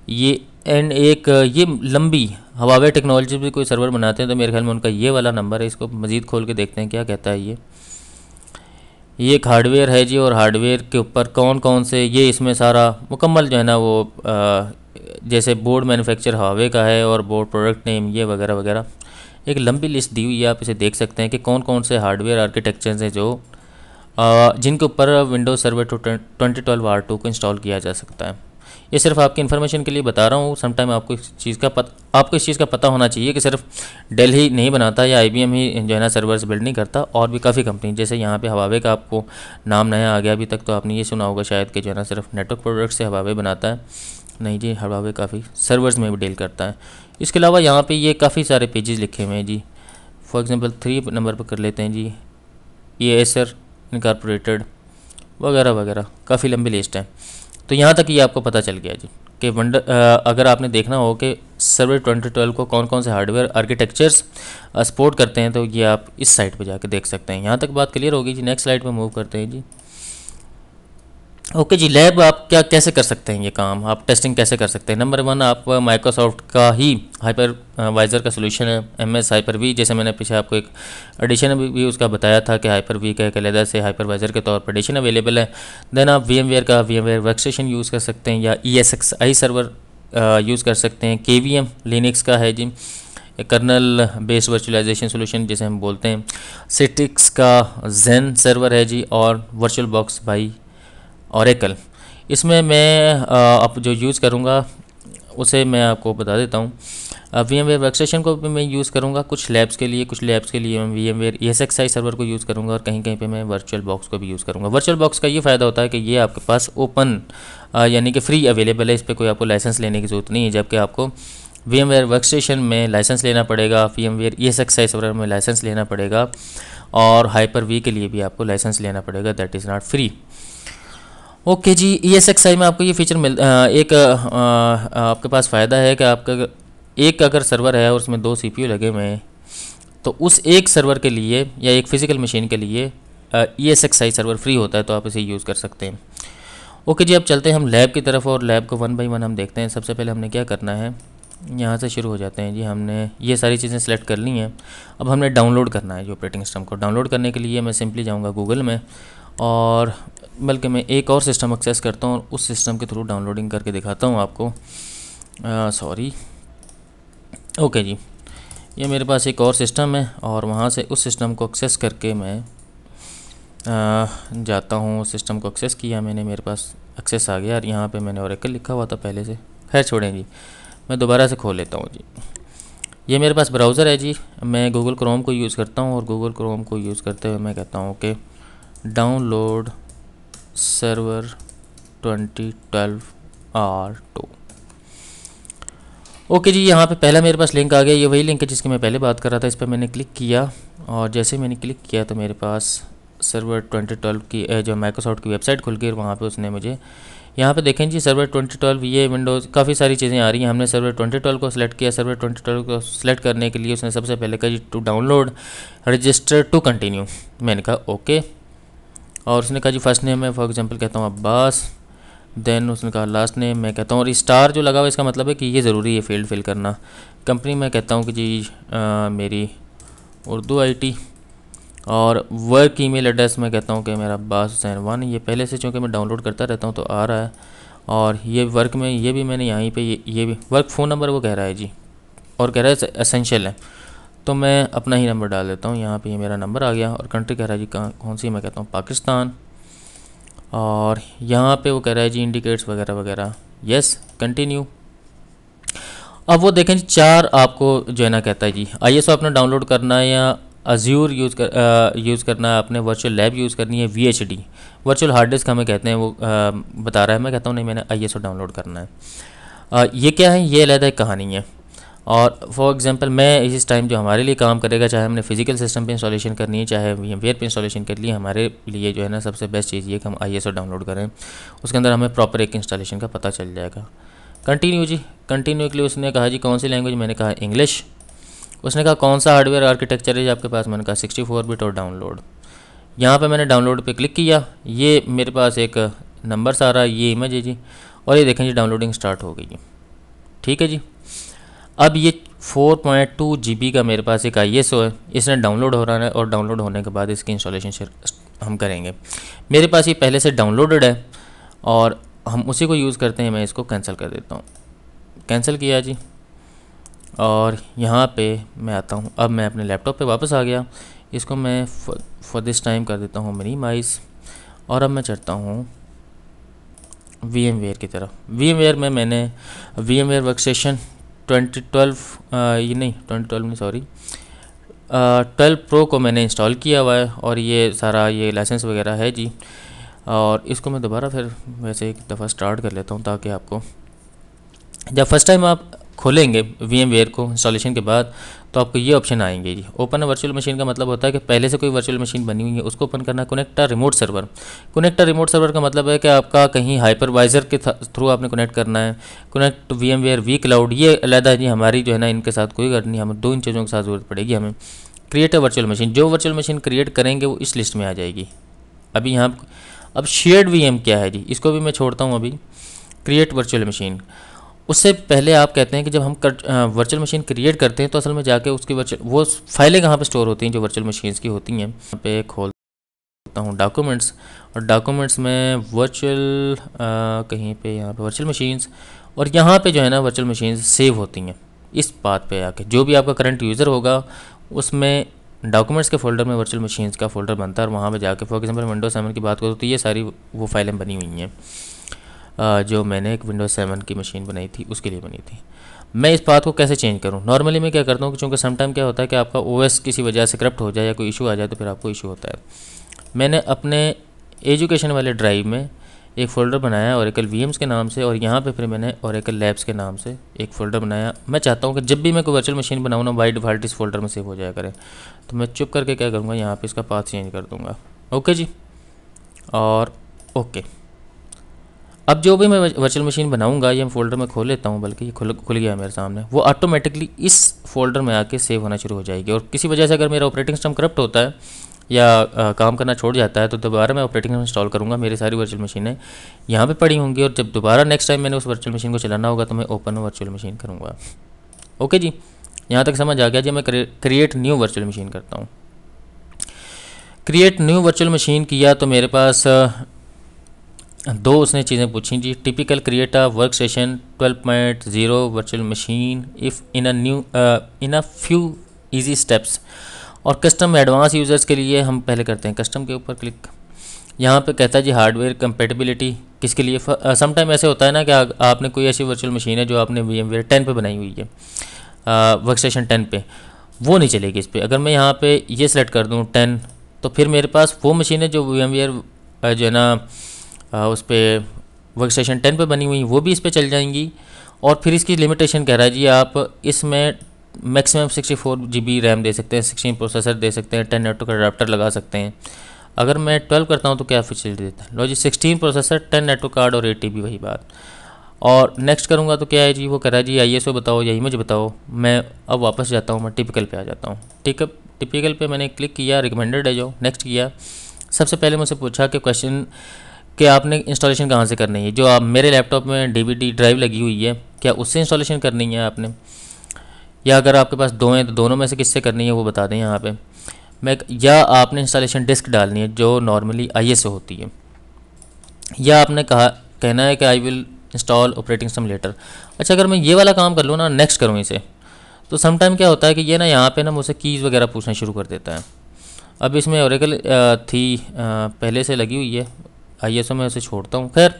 ये एंड एक ये लंबी हवावे टेक्नोलॉजी भी कोई सर्वर बनाते हैं, तो मेरे ख्याल में उनका ये वाला नंबर है। इसको मज़ीद खोल के देखते हैं क्या कहता है ये एक हार्डवेयर है जी, और हार्डवेयर के ऊपर कौन कौन से, ये इसमें सारा मुकम्मल जो है ना वो जैसे बोर्ड मैन्युफैक्चर हवावे का है, और बोर्ड प्रोडक्ट नेम ये वगैरह वगैरह, एक लंबी लिस्ट दी हुई है। आप इसे देख सकते हैं कि कौन कौन से हार्डवेयर आर्किटेक्चर्स हैं जो जिनके ऊपर विंडोज़ सर्वर 2012 R2 को इंस्टॉल किया जा सकता है। ये सिर्फ आपकी इन्फॉर्मेशन के लिए बता रहा हूँ। समटाइम आपको इस चीज़ का पता होना चाहिए कि सिर्फ डेल ही नहीं बनाता या IBM ही जो है ना सर्वर्स बिल्ड नहीं करता, और भी काफ़ी कंपनी, जैसे यहाँ पे हवावे का आपको नाम नया आ गया। अभी तक तो आपने ये सुना होगा शायद कि जो है ना सिर्फ नेटवर्क प्रोडक्ट से हवावे बनाता है, नहीं जी, हवावे काफ़ी सर्वर्स में भी डील करता है। इसके अलावा यहाँ पर ये काफ़ी सारे पेजेस लिखे हुए हैं जी। फॉर एग्ज़ाम्पल 3 नंबर पर कर लेते हैं जी, ये एसर इनकॉर्पोरेटेड वगैरह वगैरह, काफ़ी लंबी लिस्ट है। तो यहाँ तक ये आपको पता चल गया जी कि अगर आपने देखना हो कि सर्वर 2012 को कौन कौन से हार्डवेयर आर्किटेक्चर्स सपोर्ट करते हैं, तो ये आप इस साइट पे जाके देख सकते हैं। यहाँ तक बात क्लियर होगी जी। नेक्स्ट स्लाइड पे मूव करते हैं जी। ओके जी, लैब आप क्या कैसे कर सकते हैं ये काम, आप टेस्टिंग कैसे कर सकते हैं। नंबर 1, आप माइक्रोसॉफ्ट का ही हाइपरवाइजर का सोल्यूशन है MS Hyper-V, जैसे मैंने पीछे आपको एक एडिशन भी उसका बताया था कि Hyper-V का एक अलग से हाइपरवाइजर के तौर पर एडिशन अवेलेबल है। देन आप VMware का VMware वर्कस्टेशन यूज़ कर सकते हैं, या ESXi सर्वर यूज़ कर सकते हैं। KVM लिनक्स का है जी, कर्नल बेस्ड वर्चुअलाइजेशन सोल्यूशन जिसे हम बोलते हैं। सिटिक्स का Zen सर्वर है जी, और वर्चुअल बॉक्स बाई ओरेकल। इसमें मैं अब जो यूज़ करूँगा उसे मैं आपको बता देता हूँ। VMware वर्कस्टेशन को भी मैं यूज़ करूँगा कुछ लैब्स के लिए, कुछ लैब्स के लिए मैं VMware ESXi सर्वर को यूज़ करूँगा, और कहीं कहीं पे मैं वर्चुअल बॉक्स को भी यूज़ करूँगा। वर्चुअल बॉक्स का ये फ़ायदा होता है कि ये आपके पास ओपन यानी कि फ्री अवेलेबल है, इस पर कोई आपको लाइसेंस लेने की ज़रूरत नहीं है, जबकि आपको VMware वर्कस्टेशन में लाइसेंस लेना पड़ेगा, VMware ESXi सर्वर में लाइसेंस लेना पड़ेगा, और Hyper-V के लिए भी आपको लाइसेंस लेना पड़ेगा, that is not free. Okay जी, ESXi में आपको ये फीचर आपके पास फ़ायदा है कि आपका अगर सर्वर है और उसमें 2 CPU लगे हुए हैं, तो उस एक सर्वर के लिए या एक फ़िज़िकल मशीन के लिए ESXi सर्वर फ्री होता है, तो आप इसे यूज़ कर सकते हैं। ओके जी, अब चलते हैं हम लैब की तरफ, और लैब को 1 बाई 1 हम देखते हैं। सबसे पहले हमने क्या करना है, यहाँ से शुरू हो जाते हैं जी। हमने ये सारी चीज़ें सेलेक्ट कर ली हैं। अब हमने डाउनलोड करना है जो ऑपरेटिंग सिस्टम को। डाउनलोड करने के लिए मैं सिंपली जाऊँगा गूगल में, और बल्कि मैं एक और सिस्टम एक्सेस करता हूँ और उस सिस्टम के थ्रू डाउनलोडिंग करके दिखाता हूँ आपको। सॉरी, ओके जी, ये मेरे पास एक और सिस्टम है, और वहाँ से उस सिस्टम को एक्सेस करके मैं जाता हूँ। सिस्टम को एक्सेस किया मैंने, मेरे पास एक्सेस आ गया, और यहाँ पे मैंने ओरेकल लिखा हुआ था पहले से। खैर छोड़ें जी, मैं दोबारा से खोल लेता हूँ जी। ये मेरे पास ब्राउज़र है जी, मैं गूगल क्रोम को यूज़ करता हूँ, और गूगल क्रोम को यूज़ करते हुए मैं कहता हूँ कि डाउनलोड सर्वर 2012 R2। ओके जी, यहाँ पे पहला मेरे पास लिंक आ गया। ये वही लिंक है जिसकी मैं पहले बात कर रहा था। इस पर मैंने क्लिक किया, और जैसे मैंने क्लिक किया तो मेरे पास सर्वर 2012 की जो माइक्रोसॉफ्ट की वेबसाइट खुल गई, और वहाँ पे उसने मुझे यहाँ पे देखें जी सर्वर 2012, ये विंडोज़ काफ़ी सारी चीज़ें आ रही हैं। हमने सर्वर 2012 को सिलेक्ट किया। सर्वर 2012 को सिलेक्ट करने के लिए उसने सबसे पहले कहा जी to download register to continue. मैंने कहा ओके, और उसने कहा जी फर्स्ट नेम मैं फॉर एग्जांपल कहता हूँ अब्बास, देन उसने कहा लास्ट नेम मैं कहता हूँ, और स्टार जो लगा हुआ इसका मतलब है कि ये ज़रूरी है फील्ड फिल करना। कंपनी मैं कहता हूँ कि जी मेरी उर्दू IT, और वर्क ईमेल एड्रेस मैं कहता हूँ कि मेरा अब्बास हुसैन 1। ये पहले से चूँकि मैं डाउनलोड करता रहता हूँ तो आ रहा है, और ये वर्क में ये भी मैंने यहीं पे ये भी वर्क फ़ोन नंबर वो कह रहा है जी, और कह रहा है एसेंशियल है, तो मैं अपना ही नंबर डाल देता हूँ। यहाँ पे ये मेरा नंबर आ गया, और कंट्री कह रहा है जी कौन सी, मैं कहता हूँ पाकिस्तान, और यहाँ पे वो कह रहा है जी इंडिकेट्स वगैरह वगैरह, यस कंटिन्यू। अब वो देखें जी 4 आपको जो है ना कहता है जी ISO अपना डाउनलोड करना है या अज्यूर यूज़ करना है, आपने वर्चुअल लैब यूज़ करनी है, VHD वर्चुअल हार्ड डिस्क हमें कहते हैं, वो बता रहा है। मैं कहता हूँ नहीं मैंने ISO डाउनलोड करना है। ये क्या है, ये अलग एक कहानी है। और फॉर एग्जांपल मैं इस टाइम जो हमारे लिए काम करेगा, चाहे हमने फिजिकल सिस्टम पे इंस्टॉलेशन करनी है चाहे VMware पे इंस्टॉलेशन के लिए, हमारे लिए जो है ना सबसे बेस्ट चीज़ ये कि हम ISO डाउनलोड करें। उसके अंदर हमें प्रॉपर एक इंस्टॉलेशन का पता चल जाएगा। कंटिन्यू जी, कंटिन्यू के लिए उसने कहा जी कौन सी लैंग्वेज, मैंने कहा इंग्लिश। उसने कहा कौन सा हार्डवेयर आर्किटेक्चर है आपके पास, मैंने कहा 64 बिट और डाउनलोड। यहाँ पे मैंने डाउनलोड पे क्लिक किया, ये मेरे पास एक नंबर आ रहा है, ये इमेज है जी, और ये देखें जी डाउनलोडिंग स्टार्ट हो गई है। ठीक है जी, अब ये 4.2 GB का मेरे पास एक ISO है, इसने डाउनलोड हो रहा है और डाउनलोड होने के बाद इसकी इंस्टॉलेशन हम करेंगे। मेरे पास ये पहले से डाउनलोडेड है और हम उसी को यूज़ करते हैं। मैं इसको कैंसिल कर देता हूँ, कैंसिल किया जी, और यहाँ पे मैं आता हूँ। अब मैं अपने लैपटॉप पे वापस आ गया, इसको मैं फॉर दिस टाइम कर देता हूँ मिनिमाइज़, और अब मैं चढ़ता हूँ VMware की तरफ। VMware में मैंने VMware वर्कस्टेशन 2012 ये नहीं 2012 नहीं सॉरी 12 Pro को मैंने इंस्टॉल किया हुआ है, और ये सारा ये लाइसेंस वगैरह है जी। और इसको मैं दोबारा फिर वैसे एक दफ़ा स्टार्ट कर लेता हूँ, ताकि आपको जब फर्स्ट टाइम आप खोलेंगे VMware को इंस्टॉलेशन के बाद तो आपको ये ऑप्शन आएंगे जी। ओपन अ वर्चुअल मशीन का मतलब होता है कि पहले से कोई वर्चुअल मशीन बनी हुई है उसको ओपन करना। Connect a remote server, connect a remote server का मतलब है कि आपका कहीं हाइपरवाइज़र के थ्रू आपने कनेक्ट करना है। कनेक्ट VMware vCloud, ये अलग जी, हमारी जो है ना इनके साथ कोई करनी, हमें 2 इन चीज़ों के साथ ज़रूरत पड़ेगी हमें। क्रिएट अ वर्चुअल मशीन, जो वर्चुअल मशीन क्रिएट करेंगे वो इस लिस्ट में आ जाएगी। अभी यहाँ अब शेयर्ड VM क्या है जी, इसको भी मैं छोड़ता हूँ अभी। क्रिएट वर्चुअल मशीन, उससे पहले आप कहते हैं कि जब हम वर्चुअल मशीन क्रिएट करते हैं तो असल में जाके उसकी वो फाइलें कहाँ पे स्टोर होती हैं जो वर्चुअल मशीन्स की होती हैं। यहाँ पे खोलता हूँ डॉक्यूमेंट्स, और डॉक्यूमेंट्स में वर्चुअल कहीं पे यहाँ पे वर्चुअल मशीन्स, और यहाँ पे जो है ना वर्चुअल मशीन्स सेव होती हैं। इस बात पे आके जो भी आपका करंट यूज़र होगा उसमें डॉक्यूमेंट्स के फोल्डर में वर्चुअल मशीन्स का फोल्डर बनता है, और वहाँ पे जाके फॉर एग्जांपल विंडोज 7 की बात करूँ तो ये सारी वो फाइलें बनी हुई हैं जो मैंने एक विंडोज 7 की मशीन बनाई थी उसके लिए बनी थी। मैं इस बात को कैसे चेंज करूं, नॉर्मली मैं क्या करता हूं कि चूँकि समटाइम क्या होता है कि आपका OS किसी वजह से करप्ट हो जाए या कोई इशू आ जाए तो फिर आपको इशू होता है। मैंने अपने एजुकेशन वाले ड्राइव में एक फ़ोल्डर बनाया ओरेकल VMs के नाम से, और यहाँ पे फिर मैंने ओरेकल लैब्स के नाम से एक फ़ोल्डर बनाया। मैं चाहता हूँ कि जब भी मैं कोई वर्चुअल मशीन बनाऊँ ना बाय डिफ़ॉल्ट इस फोल्डर में सेव हो जाया करे। तो मैं चुप करके क्या करूँगा, यहाँ पर इसका पाथ चेंज कर दूँगा। ओके जी, और ओके। अब जो भी मैं वर्चुअल मशीन बनाऊंगा ये मैं फ़ोल्डर में खोल लेता हूँ, बल्कि ये खुल गया है मेरे सामने, वो ऑटोमेटिकली इस फोल्डर में आके सेव होना शुरू हो जाएगी। और किसी वजह से अगर मेरा ऑपरेटिंग सिस्टम करप्ट होता है या काम करना छोड़ जाता है तो दोबारा मैं ऑपरेटिंग सिस्टम इंस्टॉल करूँगा, मेरी सारी वर्चुअल मशीनें यहाँ पे पड़ी होंगी, और जब दोबारा नेक्स्ट टाइम मैंने उस वर्चुअल मशीन को चलाना होगा तो मैं ओपन वर्चुअल मशीन करूँगा। ओके जी, यहाँ तक समझ आ गया जी। मैं क्रिएट न्यू वर्चुअल मशीन करता हूँ। क्रिएट न्यू वर्चुअल मशीन किया तो मेरे पास 2 उसने चीज़ें पूछी जी। Typical create a workstation 12.0 virtual machine if in a few easy steps, और कस्टम एडवांस यूज़र्स के लिए हम पहले करते हैं कस्टम के ऊपर क्लिक। यहाँ पे कहता है जी हार्डवेयर कंपेटिबिलिटी किसके लिए। समटाइम ऐसे होता है ना कि आपने कोई ऐसी वर्चुअल मशीन है जो आपने VMware 10 पे बनाई हुई है, वर्क स्टेशन 10 पे, वो नहीं चलेगी इस पर। अगर मैं यहाँ पे ये सेलेक्ट कर दूँ 10, तो फिर मेरे पास वो मशीन है जो VMware जो है ना उस पर वर्क स्टेशन 10 पे बनी हुई वो भी इस पर चल जाएंगी। और फिर इसकी लिमिटेशन कह रहा है जी आप इसमें मैक्सिमम 64 GB रैम दे सकते हैं, 16 प्रोसेसर दे सकते हैं, 10 नेटवर्क अडाप्टर लगा सकते हैं। अगर मैं 12 करता हूँ तो क्या फैसिलिटी देता है, लो जी 16 प्रोसेसर, 10 नेटवर्क कार्ड और 8 TB, वही बात। और नेक्स्ट करूँगा तो क्या है जी, वो कह रहा है जी ISO बताओ या इमेज बताओ। मैं अब वापस जाता हूँ, मैं टिपिकल पे आ जाता हूँ। टिपिकल पे मैंने क्लिक किया, रिकमेंडेड है जो, नेक्स्ट किया। सबसे पहले मुझसे पूछा कि क्वेश्चन कि आपने इंस्टॉलेशन कहाँ से करनी है, जो आप मेरे लैपटॉप में DVD ड्राइव लगी हुई है क्या उससे इंस्टॉलेशन करनी है आपने, या अगर आपके पास 2 हैं तो दोनों में से किससे करनी है वो बता दें यहाँ पे। या आपने इंस्टॉलेशन डिस्क डालनी है जो नॉर्मली ISO होती है, या आपने कहना है कि I will install operating system later. अच्छा, अगर मैं ये वाला काम कर लूँ ना, नेक्स्ट करूँ इसे, तो समटाइम क्या होता है कि ये ना यहाँ पे ना मुझसे कीज़ वगैरह पूछना शुरू कर देता है। अब इसमें ओरेकल थी पहले से लगी हुई है, ISO में उसे छोड़ता हूँ। खैर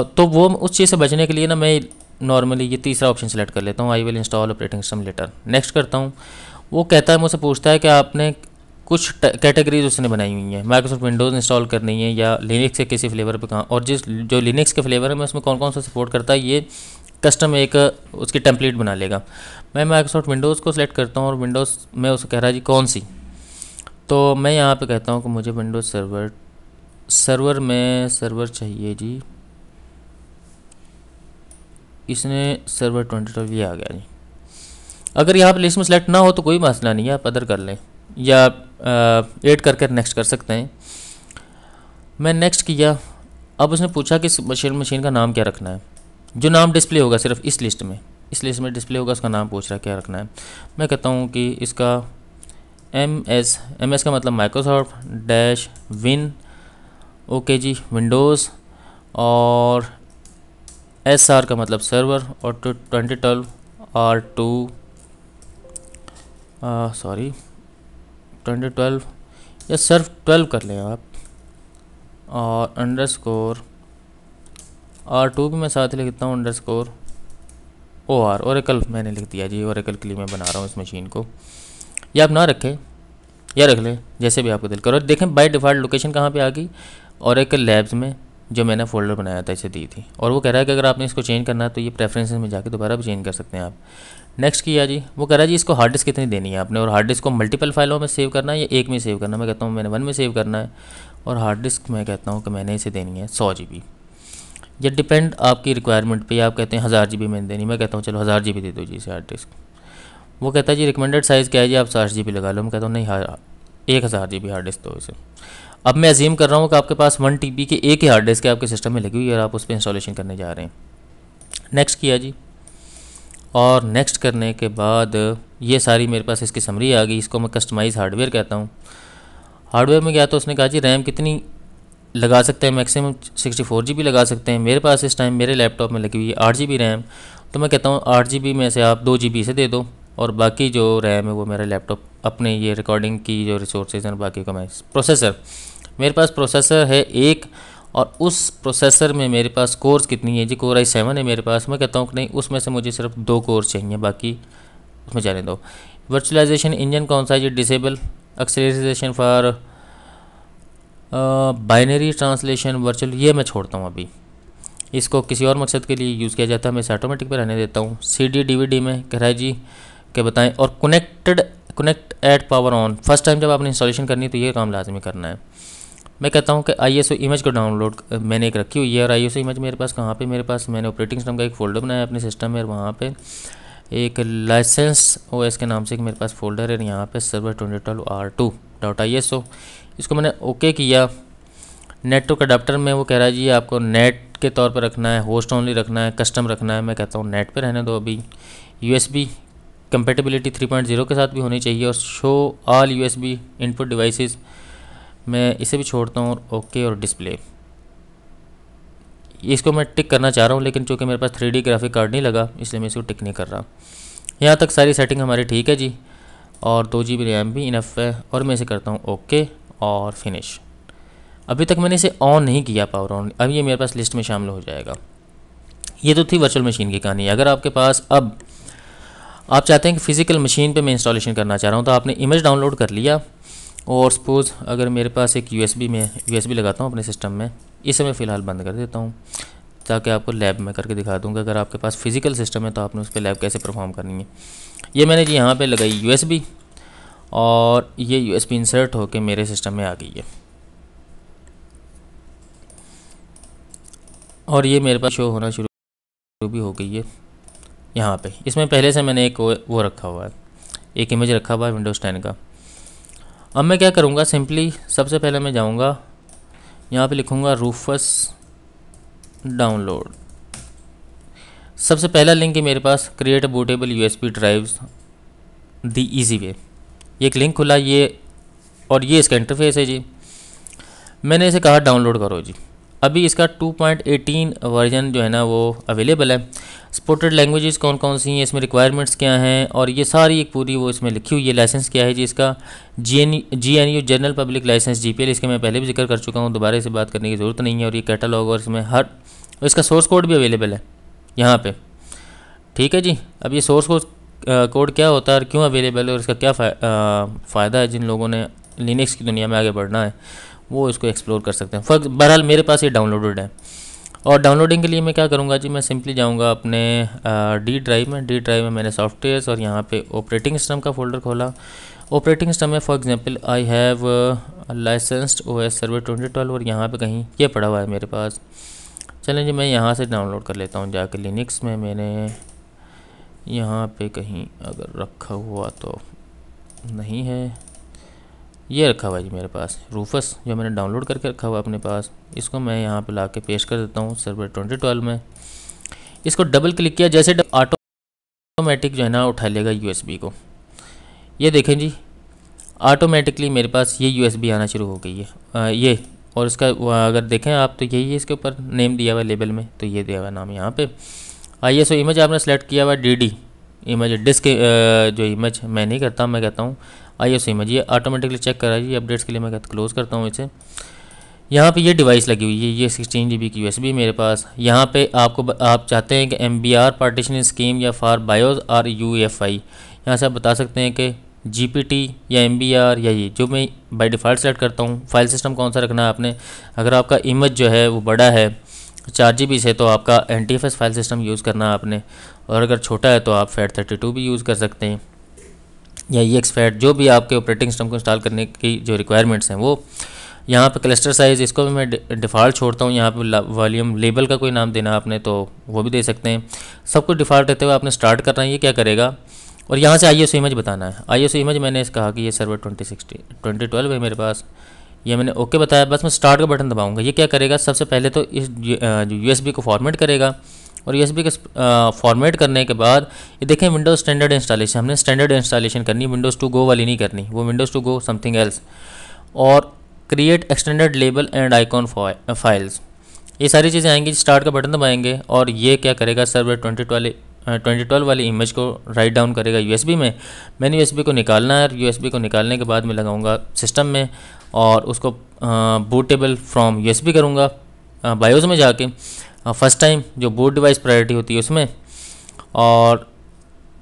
तो वो उस चीज़ से बचने के लिए ना मैं नॉर्मली ये तीसरा ऑप्शन सेलेक्ट कर लेता हूँ, I will install operating system later. Next करता हूँ। वो कहता है, मुझसे पूछता है कि आपने कुछ कैटेगरीज उसने बनाई हुई हैं, माइक्रोसॉफ्ट विंडोज़ इंस्टॉल करनी है या लिनक्स के किसी फ्लेवर पे कहाँ, और जो लिनक्स के फ्लेवर है मैं उसमें कौन कौन सा सपोर्ट करता है, ये कस्टम एक उसकी टेम्पलेट बना लेगा। मैं माइक्रोसॉफ्ट विंडोज़ को सिलेक्ट करता हूँ और विंडोज़ में उसे कह रहा है जी कौन सी, तो मैं यहाँ पे कहता हूँ कि मुझे विंडोज़ सर्वर में सर्वर चाहिए जी। इसने सर्वर 2012 ये आ गया जी। अगर यहाँ पे लिस्ट में सेलेक्ट ना हो तो कोई मसला नहीं है, आप अदर कर लें या ऐड करके नेक्स्ट कर सकते हैं। मैं नेक्स्ट किया। अब उसने पूछा कि इस मशीन का नाम क्या रखना है, जो नाम डिस्प्ले होगा सिर्फ इस लिस्ट में डिस्प्ले होगा उसका नाम पूछ रहा है क्या रखना है। मैं कहता हूँ कि इसका MS का मतलब माइक्रोसॉफ्ट डैश विन, ओके जी विंडोज़, और SR का मतलब सर्वर, और 2012 R2 सॉरी 2012 या सिर्फ 12 कर लें आप, और अंडरस्कोर R2 भी मैं साथ लिखता हूँ, अंडरस्कोर OR ओरेकल मैंने लिख दिया जी, ओरेकल के लिए मैं बना रहा हूँ इस मशीन को। या आप ना रखें या रख लें, जैसे भी आपको दिल करो। देखें बाय डिफ़ॉल्ट लोकेशन कहाँ पे आ गई, ओरेकल लैब्स में, जो मैंने फ़ोल्डर बनाया था इसे दी थी। और वो कह रहा है कि अगर आपने इसको चेंज करना है तो ये प्रेफरेंसेस में जाके दोबारा भी चेंज कर सकते हैं आप। नेक्स्ट किया जी। वो कह रहा है जी इसको हार्ड डिस्क कितनी देनी है आपने, और हार्ड डिस्क को मल्टीपल फाइलों में सेव करना है या एक में सेव करना है। मैं कहता हूँ मैंने 1 में सेव करना है, और हार्ड डिस्क मैं कहता हूँ कि मैंने इसे देनी है 100 GB। ये डिपेंड आपकी रिक्वायरमेंट पे, आप कहते हैं 1000 GB मैंने देनी, मैं कहता हूँ चलो 1000 GB दे दो जी इसे हार्ड डिस्क। वो कहता है जी रिकमेंडेड साइज़ क्या है जी, आप 60 GB लगा लो। मैं कहता हूँ नहीं, 1000 GB हार्ड डिस्क दो इसे। अब मैं अजीम कर रहा हूँ कि आपके पास 1 TB की एक ही हार्ड डिस्क है आपके सिस्टम में लगी हुई है और आप उस पर इंस्टॉलेशन करने जा रहे हैं। नेक्स्ट किया जी। और नेक्स्ट करने के बाद ये सारी मेरे पास इसकी समरी आ गई। इसको मैं कस्टमाइज़ हार्डवेयर कहता हूँ। हार्डवेयर में गया तो उसने कहा जी रैम कितनी लगा सकते हैं, मैक्सिमम 64 GB लगा सकते हैं। मेरे पास इस टाइम मेरे लैपटॉप में लगी हुई है 8 GB रैम, तो मैं कहता हूँ 8 GB में से आप 2 GB से दे दो, और बाकी जो रैम है वो मेरा लैपटॉप अपने ये रिकॉर्डिंग की जो रिसोर्सेज हैं बाकी का मैं प्रोसेसर, मेरे पास प्रोसेसर है एक, और उस प्रोसेसर में मेरे पास कोर्स कितनी है जी, कोर i7 है मेरे पास। मैं कहता हूँ कि नहीं, उसमें से मुझे सिर्फ 2 कोर्स चाहिए, बाकी उसमें जाने दो। वर्चुअलाइजेशन इंजन कौन सा है जी, disable. Acceleration for binary translation virtual, ये मैं छोड़ता हूँ अभी, इसको किसी और मकसद के लिए यूज़ किया जाता है, मैं इसे ऑटोमेटिक पर रहने देता हूँ। CD DVD में कह रहा है जी कि बताएं, और connect at power on, first time जब आपने इंस्टॉलेशन करनी है तो ये काम लाजमी करना है। मैं कहता हूँ कि ISO इमेज को डाउनलोड मैंने एक रखी हुई है, और ISO इमेज मेरे पास कहाँ पे, मेरे पास मैंने ऑपरेटिंग सिस्टम का एक फ़ोल्डर बनाया अपने सिस्टम में, और वहाँ पे एक लाइसेंस OS के नाम से एक मेरे पास फ़ोल्डर है, यहाँ पे सर्वर 2012 R2.ISO, इसको मैंने ओके किया। नेटवर्क अडाप्टर में वो कह रहा है जी आपको नेट के तौर पर रखना है, होस्ट ओनली रखना है, कस्टम रखना है। मैं कहता हूँ नेट पे रहने दो अभी। USB कंपेटिबिलिटी 3.0 के साथ भी होनी चाहिए, और show all USB input devices, मैं इसे भी छोड़ता हूँ, और ओके। और डिस्प्ले, इसको मैं टिक करना चाह रहा हूँ, लेकिन चूँकि मेरे पास 3D ग्राफिक कार्ड नहीं लगा इसलिए मैं इसको टिक नहीं कर रहा। यहाँ तक सारी सेटिंग हमारी ठीक है जी, और 2 GB रैम भी इनफ है, और मैं इसे करता हूँ ओके और फिनिश। अभी तक मैंने इसे ऑन नहीं किया पावर ऑन, अब ये मेरे पास लिस्ट में शामिल हो जाएगा। ये तो थी वर्चुअल मशीन की कहानी। अगर आपके पास अब आप चाहते हैं कि फ़िज़िकल मशीन पे मैं इंस्टॉलेशन करना चाह रहा हूँ, तो आपने इमेज डाउनलोड कर लिया, और सपोज़ अगर मेरे पास एक USB लगाता हूँ अपने सिस्टम में, इसे मैं फ़िलहाल बंद कर देता हूँ ताकि आपको लैब में करके दिखा दूँगा अगर आपके पास फ़िज़िकल सिस्टम है तो आपने उस पर लैब कैसे परफॉर्म करनी है। ये मैंने जी यहाँ पे लगाई USB, और ये USB इंसर्ट होके मेरे सिस्टम में आ गई है, और ये मेरे पास शो होना शुरू भी हो गई है यहाँ पे। इसमें पहले से मैंने एक वो रखा हुआ है, एक इमेज रखा हुआ है विंडोज़ 10 का। अब मैं क्या करूँगा, सिंपली सबसे पहले मैं जाऊँगा यहाँ पे लिखूँगा रूफस डाउनलोड। सबसे पहला लिंक है मेरे पास, create bootable USB drives the easy way. ये एक लिंक खुला, ये और ये इसका इंटरफेस है जी। मैंने इसे कहा डाउनलोड करो जी। अभी इसका 2.18 वर्जन जो है ना वो अवेलेबल है, सपोर्टेड लैंग्वेजेस कौन कौन सी हैं, इसमें रिक्वायरमेंट्स क्या हैं, और ये सारी एक पूरी वो इसमें लिखी हुई है। लाइसेंस क्या है जी इसका, GNU general public licence GPL, इसके मैं पहले भी जिक्र कर चुका हूँ, दोबारा इसे बात करने की ज़रूरत नहीं है। और ये कैटलॉग और इसमें हर इसका सोर्स कोड भी अवेलेबल है यहाँ पे, ठीक है जी। अब ये सोर्स कोड क्या होता है और क्यों अवेलेबल है और इसका क्या फ़ायदा है, जिन लोगों ने लिनक्स की दुनिया में आगे बढ़ना है वो इसको एक्सप्लोर कर सकते हैं। बहरहाल मेरे पास ये डाउनलोडेड है, और डाउनलोडिंग के लिए मैं क्या करूँगा जी, मैं सिंपली जाऊँगा अपने डी ड्राइव में मैंने सॉफ्टवेयर्स और यहाँ पे ऑपरेटिंग सिस्टम का फ़ोल्डर खोला। ऑपरेटिंग सिस्टम में for example I have licensed OS server 2012, और यहाँ पे कहीं ये पड़ा हुआ है मेरे पास। चलें जी, मैं यहाँ से डाउनलोड कर लेता हूँ जाके लिनक्स में। मैंने यहाँ पे कहीं अगर रखा हुआ तो नहीं है, ये रखा हुआ है जी मेरे पास रूफस, जो मैंने डाउनलोड करके रखा हुआ अपने पास। इसको मैं यहाँ पे ला के पेश कर देता हूँ सर्वर 2012 में। इसको डबल क्लिक किया, जैसे ऑटोमेटिक जो है ना उठा लेगा USB को। ये देखें जी, ऑटोमेटिकली मेरे पास ये USB आना शुरू हो गई है। ये और इसका अगर देखें आप तो यही है, इसके ऊपर नेम दिया हुआ है लेबल में, तो ये दिया हुआ नाम यहाँ पे। ISO इमेज आपने सेलेक्ट किया हुआ DD इमेज डिस्क, जो इमेज मैं नहीं करता, मैं कहता हूँ ISO इमेज। ये ऑटोमेटिकली चेक करा जी, अपडेट्स के लिए मैं कहता क्लोज़ करता हूँ इसे। यहाँ पे ये डिवाइस लगी हुई है, ये 16 GB की USB मेरे पास। यहाँ पे आप चाहते हैं कि MBR पार्टीशन स्कीम या फॉर बायोस और UEFI, यहाँ से आप बता सकते हैं कि GPT या MBR या ये, जो मैं बाय डिफ़ॉल्ट सेलेक्ट करता हूँ। फाइल सिस्टम कौन सा रखना है आपने, अगर आपका इमेज जो है वो बड़ा है 4 GB से, तो आपका NTFS फाइल सिस्टम यूज़ करना है आपने, और अगर छोटा है तो आप FAT32 भी यूज़ कर सकते हैं, या EXFAT, जो भी आपके ऑपरेटिंग सिस्टम को इंस्टॉल करने की जो रिक्वायरमेंट्स हैं वो। यहाँ पे क्लस्टर साइज़, इसको भी मैं डिफ़ॉल्ट छोड़ता हूँ। यहाँ पे वॉल्यूम लेबल का कोई नाम देना आपने तो वो भी दे सकते हैं। सब कुछ डिफ़ॉल्ट रहते हुए आपने स्टार्ट करना है। ये क्या करेगा, और यहाँ से ISO इमेज बताना है। ISO इमेज मैंने इस कहा कि ये सर्वर 2012 है मेरे पास, ये मैंने ओके बताया। बस मैं स्टार्ट का बटन दबाऊँगा। ये क्या करेगा, सबसे पहले तो इस USB को फॉर्मेट करेगा, और USB को फॉर्मेट करने के बाद ये देखें विंडोज़ स्टैंडर्ड इंस्टॉलेशन, हमने स्टैंडर्ड इंस्टॉलेशन करनी, विंडोज़ टू गो वाली नहीं करनी, वो Windows to go something else. और create extended label and icon files, ये सारी चीज़ें आएंगी। स्टार्ट का बटन दबाएंगे और ये क्या करेगा, सर्वर 2012 वाली इमेज को राइट डाउन करेगा USB में। मैंने USB को निकालना है, और USB को निकालने के बाद मैं लगाऊंगा सिस्टम में, और उसको बूटेबल फ्रॉम USB करूँगा बायोस में जाके, फर्स्ट टाइम जो बूट डिवाइस प्रायोरिटी होती है उसमें, और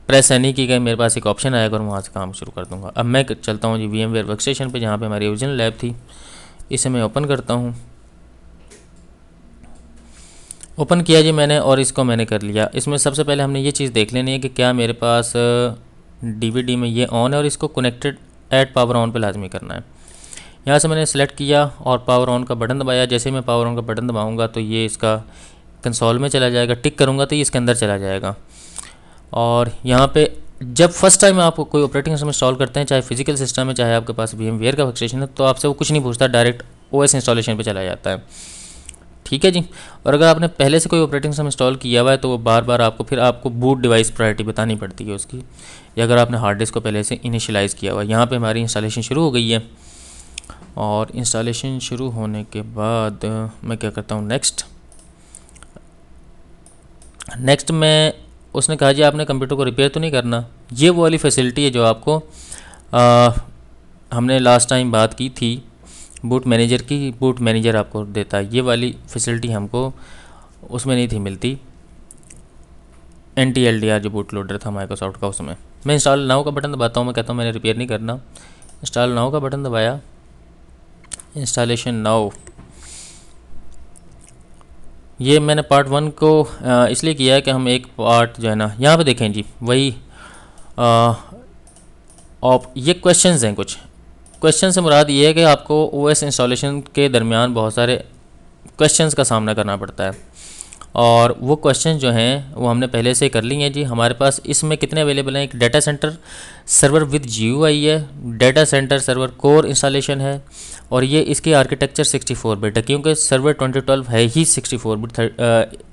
प्रेस एनी की गई मेरे पास एक ऑप्शन आएगा और वहाँ से काम शुरू कर दूँगा। अब मैं चलता हूँ जी VMware वर्कस्टेशन पे, जहाँ पे हमारी ओरिजिनल लैब थी। इसे मैं ओपन करता हूँ। ओपन किया जी मैंने, और इसको मैंने कर लिया। इसमें सबसे पहले हमने ये चीज़ देख लेनी है कि क्या मेरे पास DVD में ये ऑन है, और इसको कनेक्टेड ऐड पावर ऑन पे लाजमी करना है। यहाँ से मैंने सेलेक्ट किया और पावर ऑन का बटन दबाया। जैसे मैं पावर ऑन का बटन दबाऊँगा तो ये इसका कंसोल में चला जाएगा, टिक करूँगा तो ये इसके अंदर चला जाएगा। और यहाँ पे जब फर्स्ट टाइम आप कोई ऑपरेटिंग सिस्टम इंस्टॉल करते हैं, चाहे फिजिकल सिस्टम है चाहे आपके पास VMware का वर्कस्टेशन है, तो आपसे वो कुछ नहीं पूछता, डायरेक्ट OS इंस्टॉलेशन पे चला जाता है, ठीक है जी। और अगर आपने पहले से कोई ऑपरेटिंग सिस्टम इंस्टॉल किया हुआ है तो वो बार बार आपको बूट डिवाइस प्रायोरिटी बतानी पड़ती है उसकी, या अगर आपने हार्ड डिस्क को पहले से इनिशियलाइज़ किया हुआ है। यहाँ पर हमारी इंस्टॉलेशन शुरू हो गई है, और इंस्टॉलेशन शुरू होने के बाद मैं क्या करता हूँ, नेक्स्ट में उसने कहा जी आपने कंप्यूटर को रिपेयर तो नहीं करना। ये वो वाली फैसिलिटी है जो आपको हमने लास्ट टाइम बात की थी बूट मैनेजर की, बूट मैनेजर आपको देता है। ये वाली फैसिलिटी हमको उसमें नहीं थी मिलती, NTLDR जो बूट लोडर था माइक्रोसॉफ्ट का, उसमें। मैं इंस्टॉल नाउ का बटन दबाता हूँ, मैं कहता हूँ मैंने रिपेयर नहीं करना। इंस्टॉल नाउ का बटन दबाया, इंस्टॉलेशन नाउ। ये मैंने पार्ट 1 को इसलिए किया है कि हम एक पार्ट जो है ना, यहाँ पे देखें जी वही ये क्वेश्चंस हैं। कुछ क्वेश्चन से मुराद ये है कि आपको OS इंस्टॉलेशन के दरमियान बहुत सारे क्वेश्चंस का सामना करना पड़ता है, और वो क्वेश्चन जो हैं वो हमने पहले से कर लिए हैं जी। हमारे पास इसमें कितने अवेलेबल हैं, एक data centre server with GUI है, data centre server core installation है, और ये इसकी आर्किटेक्चर 64 बिट है, क्योंकि सर्वर 2012 है ही 64 बिट,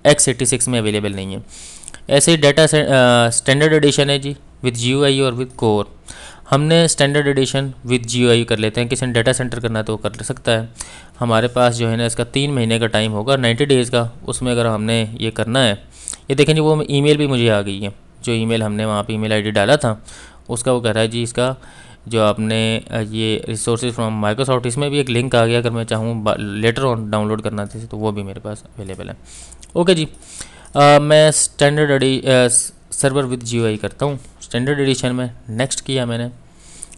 x86 में अवेलेबल नहीं है। ऐसे ही डाटा स्टैंडर्ड एडिशन है जी विद GUI और विद कोर। हमने स्टैंडर्ड एडिशन विद GUI कर लेते हैं, किसी ने डाटा सेंटर करना है तो वो कर सकता है। हमारे पास जो है ना इसका 3 महीने का टाइम होगा, 90 डेज़ का। उसमें अगर हमने ये करना है, ये देखें जी, वो ईमेल भी मुझे आ गई है, जो ईमेल हमने वहाँ पे ईमेल आईडी डाला था उसका वो कह रहा है जी इसका जो आपने ये रिसोर्सेज फ्रॉम माइक्रोसॉफ्ट, इसमें भी एक लिंक आ गया, अगर मैं चाहूँ लेटर ऑन डाउनलोड करना थी तो वो भी मेरे पास अवेलेबल है। ओके जी, मैं स्टैंडर्ड सर्वर विद GUI करता हूँ। स्टैंडर्ड एडिशन में नेक्स्ट किया मैंने।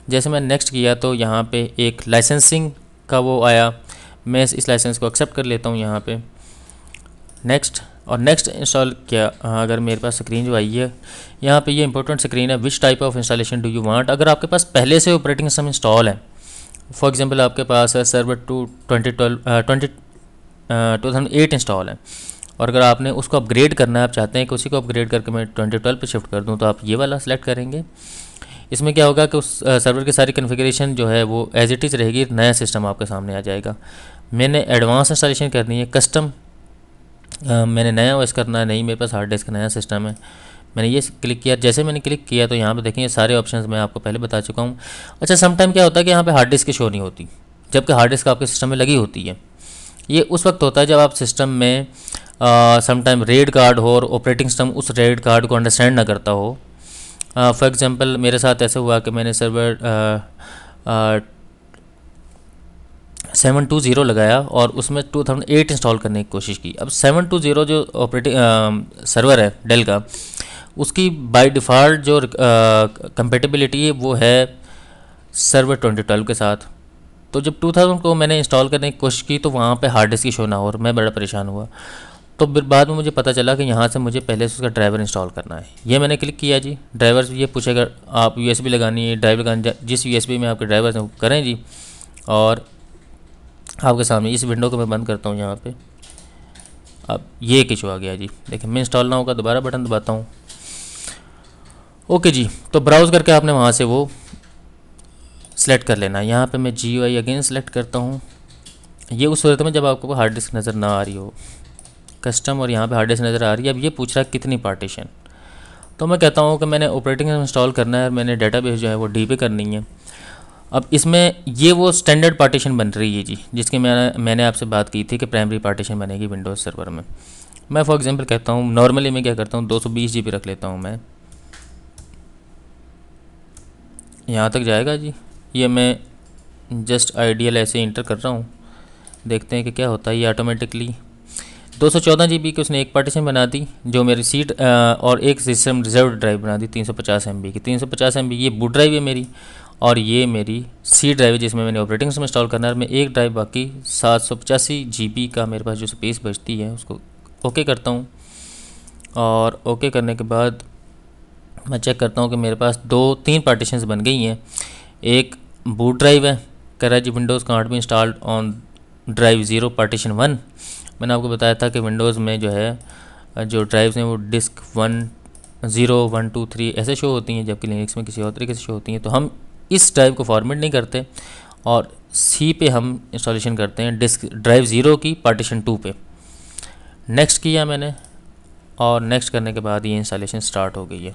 जैसे मैं नेक्स्ट किया तो यहाँ पे एक लाइसेंसिंग का वो आया, मैं इस लाइसेंस को एक्सेप्ट कर लेता हूँ यहाँ पे नेक्स्ट, और नेक्स्ट इंस्टॉल किया। अगर मेरे पास स्क्रीन जो आई है यहाँ पे, ये इंपॉर्टेंट स्क्रीन है, which type of installation do you want. अगर आपके पास पहले से ऑपरेटिंग सिस्टम इंस्टॉल है, फॉर एग्जांपल आपके पास है सर्वर 2008 इंस्टॉल है, और अगर आपने उसको अपग्रेड करना है, आप चाहते हैं कि उसी को अपग्रेड करके मैं 2012 पे शिफ्ट कर दूं, तो आप ये वाला सेलेक्ट करेंगे। इसमें क्या होगा कि उस सर्वर की सारी कन्फिग्रेशन जो है वो एज इट इज़ रहेगी, नया सिस्टम आपके सामने आ जाएगा। मैंने एडवांस इंस्टॉलेशन करनी है, कस्टम मैंने नया ओएस करना है, नहीं मेरे पास हार्ड डिस्क नया सिस्टम है, मैंने ये क्लिक किया। जैसे मैंने क्लिक किया तो यहाँ पे देखें सारे ऑप्शंस मैं आपको पहले बता चुका हूँ। अच्छा, सम टाइम क्या होता है कि यहाँ पे हार्ड डिस्क की शो नहीं होती, जबकि हार्ड डिस्क आपके सिस्टम में लगी होती है। ये उस वक्त होता है जब आप सिस्टम में सम टाइम रेड कार्ड हो और ऑपरेटिंग सिस्टम उस रेड कार्ड को अंडरस्टैंड ना करता हो। फॉर एग्जांपल मेरे साथ ऐसा हुआ कि मैंने सर्वर 720 लगाया और उसमें 2008 इंस्टॉल करने की कोशिश की। अब 720 जो ऑपरेटिंग सर्वर है डेल का, उसकी बाय डिफ़ॉल्ट जो कंपेटिबिलिटी है वो है सर्वर 2012 के साथ। तो जब 2000 को मैंने इंस्टॉल करने की कोशिश की तो वहाँ पे हार्ड डिस्क की शो ना हो और मैं बड़ा परेशान हुआ। तो फिर बाद में मुझे पता चला कि यहाँ से मुझे पहले से उसका ड्राइवर इंस्टॉल करना है। ये मैंने क्लिक किया जी, ड्राइवर ये पूछेगा आप USB लगानी है, ड्राइव लगानी, जिस USB में आपके ड्राइवर हैं वो करें जी। और आपके सामने इस विंडो को मैं बंद करता हूँ यहाँ पे। अब ये एक इशू आ गया जी, देखिए मैं इंस्टॉल ना होगा, दोबारा बटन दबाता हूँ। ओके जी, तो ब्राउज़ करके आपने वहाँ से वो सेलेक्ट कर लेना है। यहाँ पे मैं GUI अगेन सेलेक्ट करता हूँ। ये उस सूरत में जब आपको हार्ड डिस्क नज़र ना आ रही हो, कस्टम और यहाँ पे हार्ड डिस्क नज़र आ रही है। अब ये पूछ रहा है कितनी पार्टीशन, तो मैं कहता हूँ कि मैंने ऑपरेटिंग इंस्टॉल करना है और मैंने डेटाबेस जो है वो D पे करनी है। अब इसमें ये वो स्टैंडर्ड पार्टीशन बन रही है जी, जिसकी मैंने आपसे बात की थी कि प्राइमरी पार्टीशन बनेगी विंडोज़ सर्वर में। मैं फॉर एग्जांपल कहता हूँ, नॉर्मली मैं क्या करता हूँ 220 GB रख लेता हूँ मैं। यहाँ तक जाएगा जी, ये मैं जस्ट आइडियल ऐसे इंटर कर रहा हूँ, देखते हैं कि क्या होता है। ये ऑटोमेटिकली 214 GB की उसने एक पार्टीशन बना दी जो मेरी सीट, और एक सिस्टम रिजर्व ड्राइव बना दी 350 MB की। 350 MB ये बूट ड्राइव है मेरी, और ये मेरी सी ड्राइव है जिसमें मैंने ऑपरेटिंग सिस्टम इंस्टॉल करना है। मैं एक ड्राइव बाकी 785 GB का मेरे पास जो स्पेस बचती है उसको ओके करता हूँ। और ओके करने के बाद मैं चेक करता हूँ कि मेरे पास 2-3 पार्टीशंस बन गई हैं। एक बूट ड्राइव है, कह रहा है जी Windows can't be installed on drive 0 partition 1। मैंने आपको बताया था कि विंडोज़ में जो है जो ड्राइव्स हैं वो डिस्क 1, 0, 1, 2, 3 ऐसे शो होती हैं, जबकि लिनक्स में किसी और तरीके से शो होती हैं। तो हम इस ड्राइव को फॉर्मेट नहीं करते और C पे हम इंस्टॉलेशन करते हैं डिस्क ड्राइव 0 की पार्टीशन 2 पे। नेक्स्ट किया मैंने, और नेक्स्ट करने के बाद ये इंस्टॉलेशन स्टार्ट हो गई है।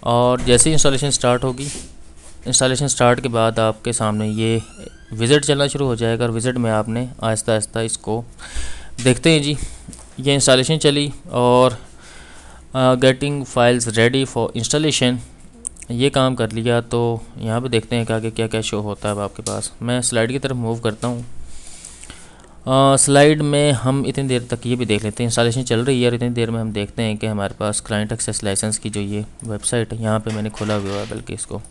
और जैसे ही इंस्टॉलेशन स्टार्ट होगी, इंस्टॉलेशन स्टार्ट के बाद आपके सामने ये विज़िट चलना शुरू हो जाएगा, और विज़िट में आपने आहिस्ता आहिस्ता इसको देखते हैं जी। ये इंस्टॉलेशन चली और getting files ready for installation ये काम कर लिया। तो यहाँ पे देखते हैं कि आगे क्या क्या शो होता है अब आपके पास। मैं स्लाइड की तरफ मूव करता हूँ। स्लाइड में हम इतनी देर तक ये भी देख लेते हैं, इंस्टॉलेशन चल रही है और इतनी देर में हम देखते हैं कि हमारे पास क्लाइंट एक्सेस लाइसेंस की जो ये वेबसाइट है, यहाँ पे मैंने खोला हुआ है बल्कि इसको।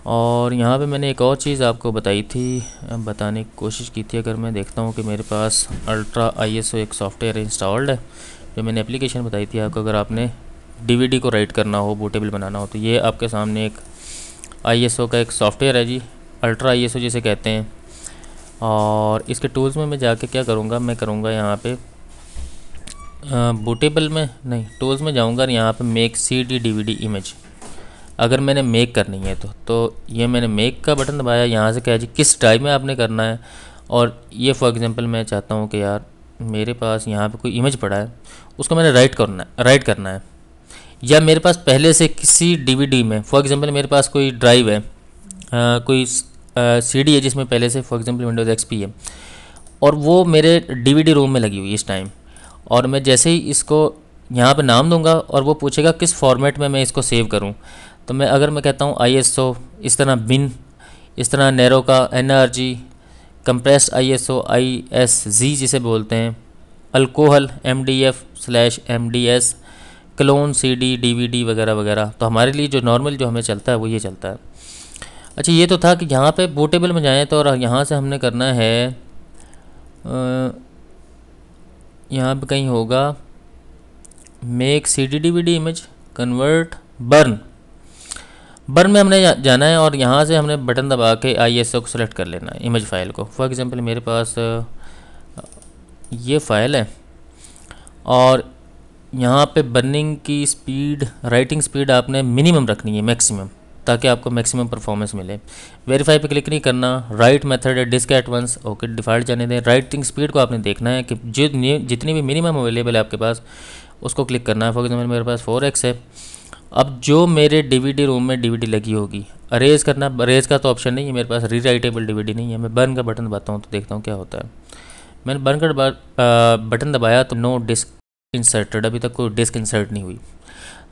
और यहाँ पे मैंने एक और चीज़ आपको बताई थी, बताने की कोशिश की थी। अगर मैं देखता हूँ कि मेरे पास अल्ट्रा ISO एक सॉफ्टवेयर इंस्टॉल्ड है, जो मैंने एप्लीकेशन बताई थी आपको, अगर आपने DVD को राइट करना हो, बूटेबल बनाना हो, तो ये आपके सामने एक ISO का एक सॉफ्टवेयर है जी, अल्ट्रा ISO जिसे कहते हैं। और इसके टूल्स में मैं जाके क्या करूँगा, मैं करूँगा यहाँ पे बूटेबल में नहीं, टूल्स में जाऊँगा और यहाँ पे मेक CD DVD इमेज अगर मैंने मेक करनी है तो ये मैंने मेक का बटन दबाया। यहाँ से क्या है जी, किस ड्राइव में आपने करना है। और ये फॉर एग्जांपल मैं चाहता हूँ कि यार मेरे पास यहाँ पे कोई इमेज पड़ा है, उसको मैंने राइट करना है, या मेरे पास पहले से किसी DVD में, फॉर एग्जांपल मेरे पास कोई ड्राइव है, कोई CD है जिसमें पहले से फॉर एग्जांपल विंडोज़ XP है, और वो मेरे DVD रोम में लगी हुई है इस टाइम, और मैं जैसे ही इसको यहाँ पे नाम दूंगा और वो पूछेगा किस फॉर्मेट में मैं इसको सेव करूँ। तो मैं अगर मैं कहता हूँ ISO, इस तरह बिन, इस तरह नैरो का NRG, कंप्रेस्ड ISO ISG जिसे बोलते हैं, alcohol MDF/MDS, clone CD DVD वगैरह वगैरह। तो हमारे लिए जो नॉर्मल जो हमें चलता है वो ये चलता है। अच्छा, ये तो था कि यहाँ पे बूटेबल में जाएँ तो, और यहाँ से हमने करना है यहाँ पे कहीं होगा make CD DVD image convert burn में हमने जाना है और यहाँ से हमने बटन दबा के ISO को सेलेक्ट कर लेना है इमेज फाइल को। फॉर एग्जांपल मेरे पास ये फाइल है और यहाँ पे बर्निंग की स्पीड, राइटिंग स्पीड आपने मिनिमम रखनी है, मैक्सिमम, ताकि आपको मैक्सिमम परफॉर्मेंस मिले। वेरीफाई पे क्लिक नहीं करना। राइट मेथड है disk at once, okay default जाने दें। राइटिंग स्पीड को आपने देखना है कि जितनी भी मिनिमम अवेलेबल है आपके पास उसको क्लिक करना है। फॉर एग्जाम्पल मेरे पास 4x है। अब जो मेरे DVD रूम में DVD लगी होगी, अरेज करना, अरेज का तो ऑप्शन नहीं है मेरे पास, रीराइटेबल DVD नहीं है। मैं बर्न का बटन दबाता हूँ तो देखता हूँ क्या होता है। मैंने बर्न का बटन दबाया तो नो डिस्क इंसर्टेड, अभी तक कोई डिस्क इंसर्ट नहीं हुई।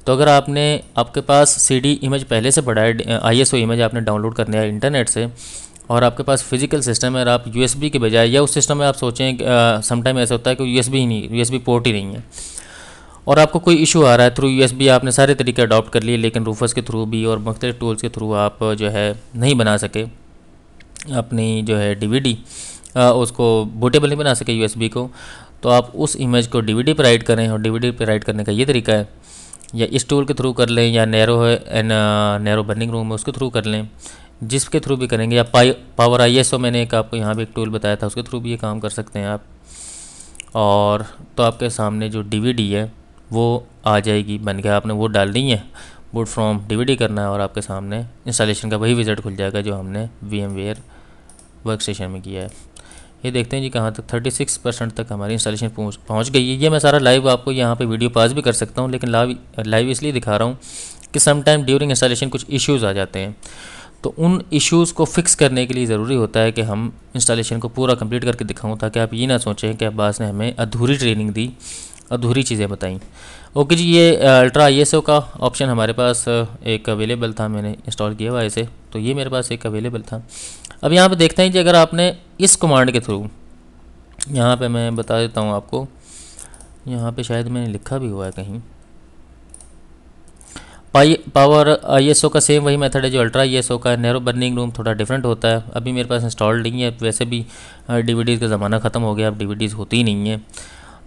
तो अगर आपके पास CD इमेज पहले से पड़ा है, ISO इमेज आपने डाउनलोड करने है इंटरनेट से, और आपके पास फिजिकल सिस्टम है और आप USB के बजाय, या उस सिस्टम में आप सोचें समटाइम ऐसा होता है कि USB ही नहीं, USB पोर्ट ही नहीं है, और आपको कोई इशू आ रहा है थ्रू USB, आपने सारे तरीके अडॉप्ट कर लिए लेकिन रूफर्स के थ्रू भी और मुख्तलिफ टूल्स के थ्रू आप जो है नहीं बना सके अपनी जो है DVD, उसको बूटेबल नहीं बना सके USB को, तो आप उस इमेज को DVD पर राइट करें। और DVD पर राइट करने का ये तरीका है, या इस टूल के थ्रू कर लें, या नैरो है नैरो बर्निंग रूम है उसके थ्रू कर लें, जिसके थ्रू भी करेंगे, या पावर ISO मैंने एक आपको यहाँ भी एक टूल बताया था, उसके थ्रू भी ये काम कर सकते हैं आप। और तो आपके सामने जो DVD है वो आ जाएगी बन के, आपने वो डालनी है, बूट फ्रॉम DVD करना है और आपके सामने इंस्टॉलेशन का वही विज़िट खुल जाएगा जो हमने VMware वर्कस्टेशन में किया है। ये देखते हैं जी कहाँ तक, 36% तक हमारी इंस्टॉलेशन पहुँच गई है। ये मैं सारा लाइव आपको यहाँ पे वीडियो पास भी कर सकता हूँ, लेकिन लाइव इसलिए दिखा रहा हूँ कि सम टाइम ड्यूरिंग इंस्टॉलेशन कुछ इश्यूज़ आ जाते हैं, तो उन इश्यूज़ को फिक्स करने के लिए ज़रूरी होता है कि हम इंस्टॉलेशन को पूरा कंप्लीट करके दिखाऊँ, ताकि आप ये ना सोचें कि अब्बास ने हमें अधूरी ट्रेनिंग दी, अधूरी चीज़ें बताई। ओके जी, ये अल्ट्रा ISO का ऑप्शन हमारे पास एक अवेलेबल था, मैंने इंस्टॉल किया हुआ इसे, तो ये मेरे पास एक अवेलेबल था। अब यहाँ पे देखते हैं कि अगर आपने इस कमांड के थ्रू, यहाँ पे मैं बता देता हूँ आपको, यहाँ पे शायद मैंने लिखा भी हुआ है कहीं, पावर ISO का सेम वही मेथड है जो अल्ट्रा ISO का है। नैरो बर्निंग रूम थोड़ा डिफरेंट होता है, अभी मेरे पास इंस्टॉल्ड नहीं है, वैसे भी DVDs का ज़माना ख़त्म हो गया, अब DVDs होती ही नहीं है,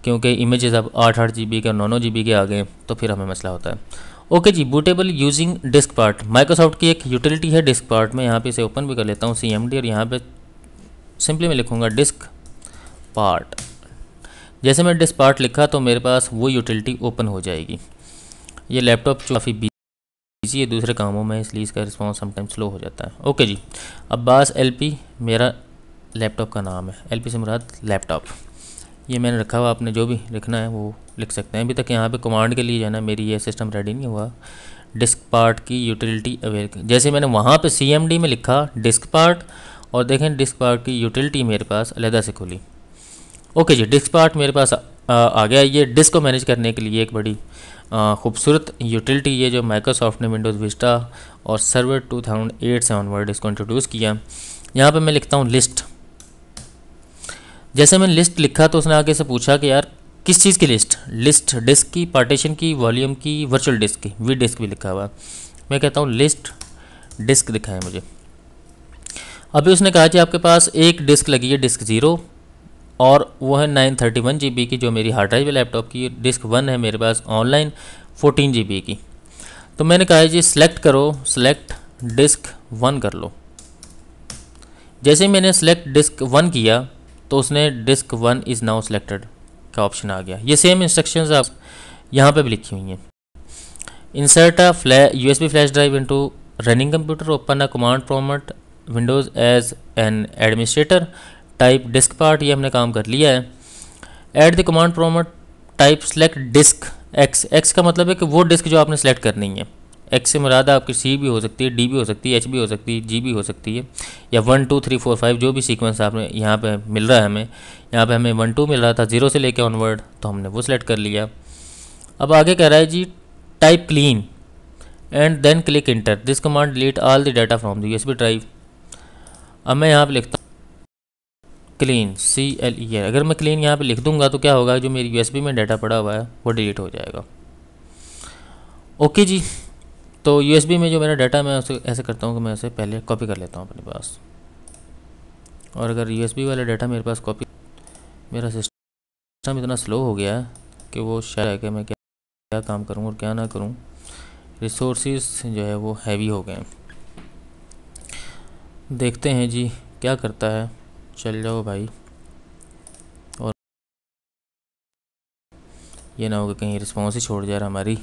क्योंकि इमेजेस अब 8-8 GB के और 9-9 GB के आ गए, तो फिर हमें मसला होता है। ओके जी, bootable using DiskPart, Microsoft की एक यूटिलिटी है डिस्क पार्ट में। यहाँ पे इसे ओपन भी कर लेता हूँ CMD, और यहाँ पे सिंपली मैं लिखूँगा डिस्क पार्ट। जैसे मैं डिस्क पार्ट लिखा तो मेरे पास वो यूटिलिटी ओपन हो जाएगी। ये लैपटॉप काफ़ी बिजी है दूसरे कामों में, इसलिए इसका रिस्पॉन्स समटाइम स्लो हो जाता है। ओके जी, अब्बास LP मेरा लैपटॉप का नाम है, LP से मुराद लैपटॉप, ये मैंने रखा हुआ, आपने जो भी लिखना है वो लिख सकते हैं। अभी तक यहाँ पे कमांड के लिए जो है ना, मेरी ये सिस्टम रेडी नहीं हुआ। डिस्क पार्ट की यूटिलिटी अवेलेबल, जैसे मैंने वहाँ पे CMD में लिखा डिस्क पार्ट, और देखें डिस्क पार्ट की यूटिलिटी मेरे पास अलहदा से खुली। ओके जी, डिस्क पार्ट मेरे पास आ गया। ये डिस्क को मैनेज करने के लिए एक बड़ी खूबसूरत यूटिलिटी, ये जो माइक्रोसॉफ्ट ने विंडोज़ विस्टा और सर्वर 2008 से ऑनवर्ड इसको इंट्रोड्यूस किया। यहाँ पे मैं लिखता हूँ लिस्ट। जैसे मैंने लिस्ट लिखा तो उसने आगे से पूछा कि यार किस चीज़ की लिस्ट, लिस्ट डिस्क की, पार्टीशन की, वॉल्यूम की, वर्चुअल डिस्क की, वी डिस्क भी लिखा हुआ। मैं कहता हूँ लिस्ट डिस्क दिखाएं मुझे। अभी उसने कहा कि आपके पास एक डिस्क लगी है, डिस्क 0, और वो है 931 GB की, जो मेरी हार्ड ड्राइव है लैपटॉप की। डिस्क 1 है मेरे पास ऑनलाइन 14 GB की। तो मैंने कहा जी सिलेक्ट करो, सिलेक्ट डिस्क 1 कर लो। जैसे मैंने सिलेक्ट डिस्क 1 किया तो उसने डिस्क 1 इज़ नाउ सिलेक्टेड का ऑप्शन आ गया। ये सेम इंस्ट्रक्शंस आप यहाँ पे भी लिखी हुई हैं। Insert a USB flash drive into running computer, open a command prompt, Windows as an administrator, type diskpart, ये हमने काम कर लिया है। At the command prompt, type select disk X, X का मतलब है कि वो डिस्क जो आपने सेलेक्ट करनी है, एक्स से मुराद आपकी सी भी हो सकती है, डी भी हो सकती है, एच भी हो सकती है, जी भी हो सकती है, या 1 2 3 4 5 जो भी सीक्वेंस आपने यहाँ पे मिल रहा है हमें। यहाँ पे हमें 1 2 मिल रहा था 0 से लेके ऑनवर्ड, तो हमने वो सिलेक्ट कर लिया। अब आगे कह रहा है जी type clean and then click enter, this command delete all the data from the USB drive. अब मैं यहाँ पे लिखता हूँ क्लीन, CLE। अगर मैं क्लीन यहाँ पे लिख दूंगा तो क्या होगा, जो मेरी यूएसबी में डाटा पड़ा हुआ है वो डिलीट हो जाएगा। ओके जी, तो यूएसबी में जो मेरा डाटा है मैं उसे ऐसे करता हूँ कि मैं उसे पहले कॉपी कर लेता हूँ अपने पास। और अगर यूएसबी वाला डाटा मेरे पास कॉपी, मेरा सिस्टम इतना स्लो हो गया है कि वो शायद है कि मैं क्या काम करूँ और क्या ना करूँ, रिसोर्सेज जो है वो हैवी हो गए हैं। देखते हैं जी क्या करता है। चल जाओ भाई, और ये ना होगा कहीं रिस्पॉन्स ही छोड़ जा रहा हमारी।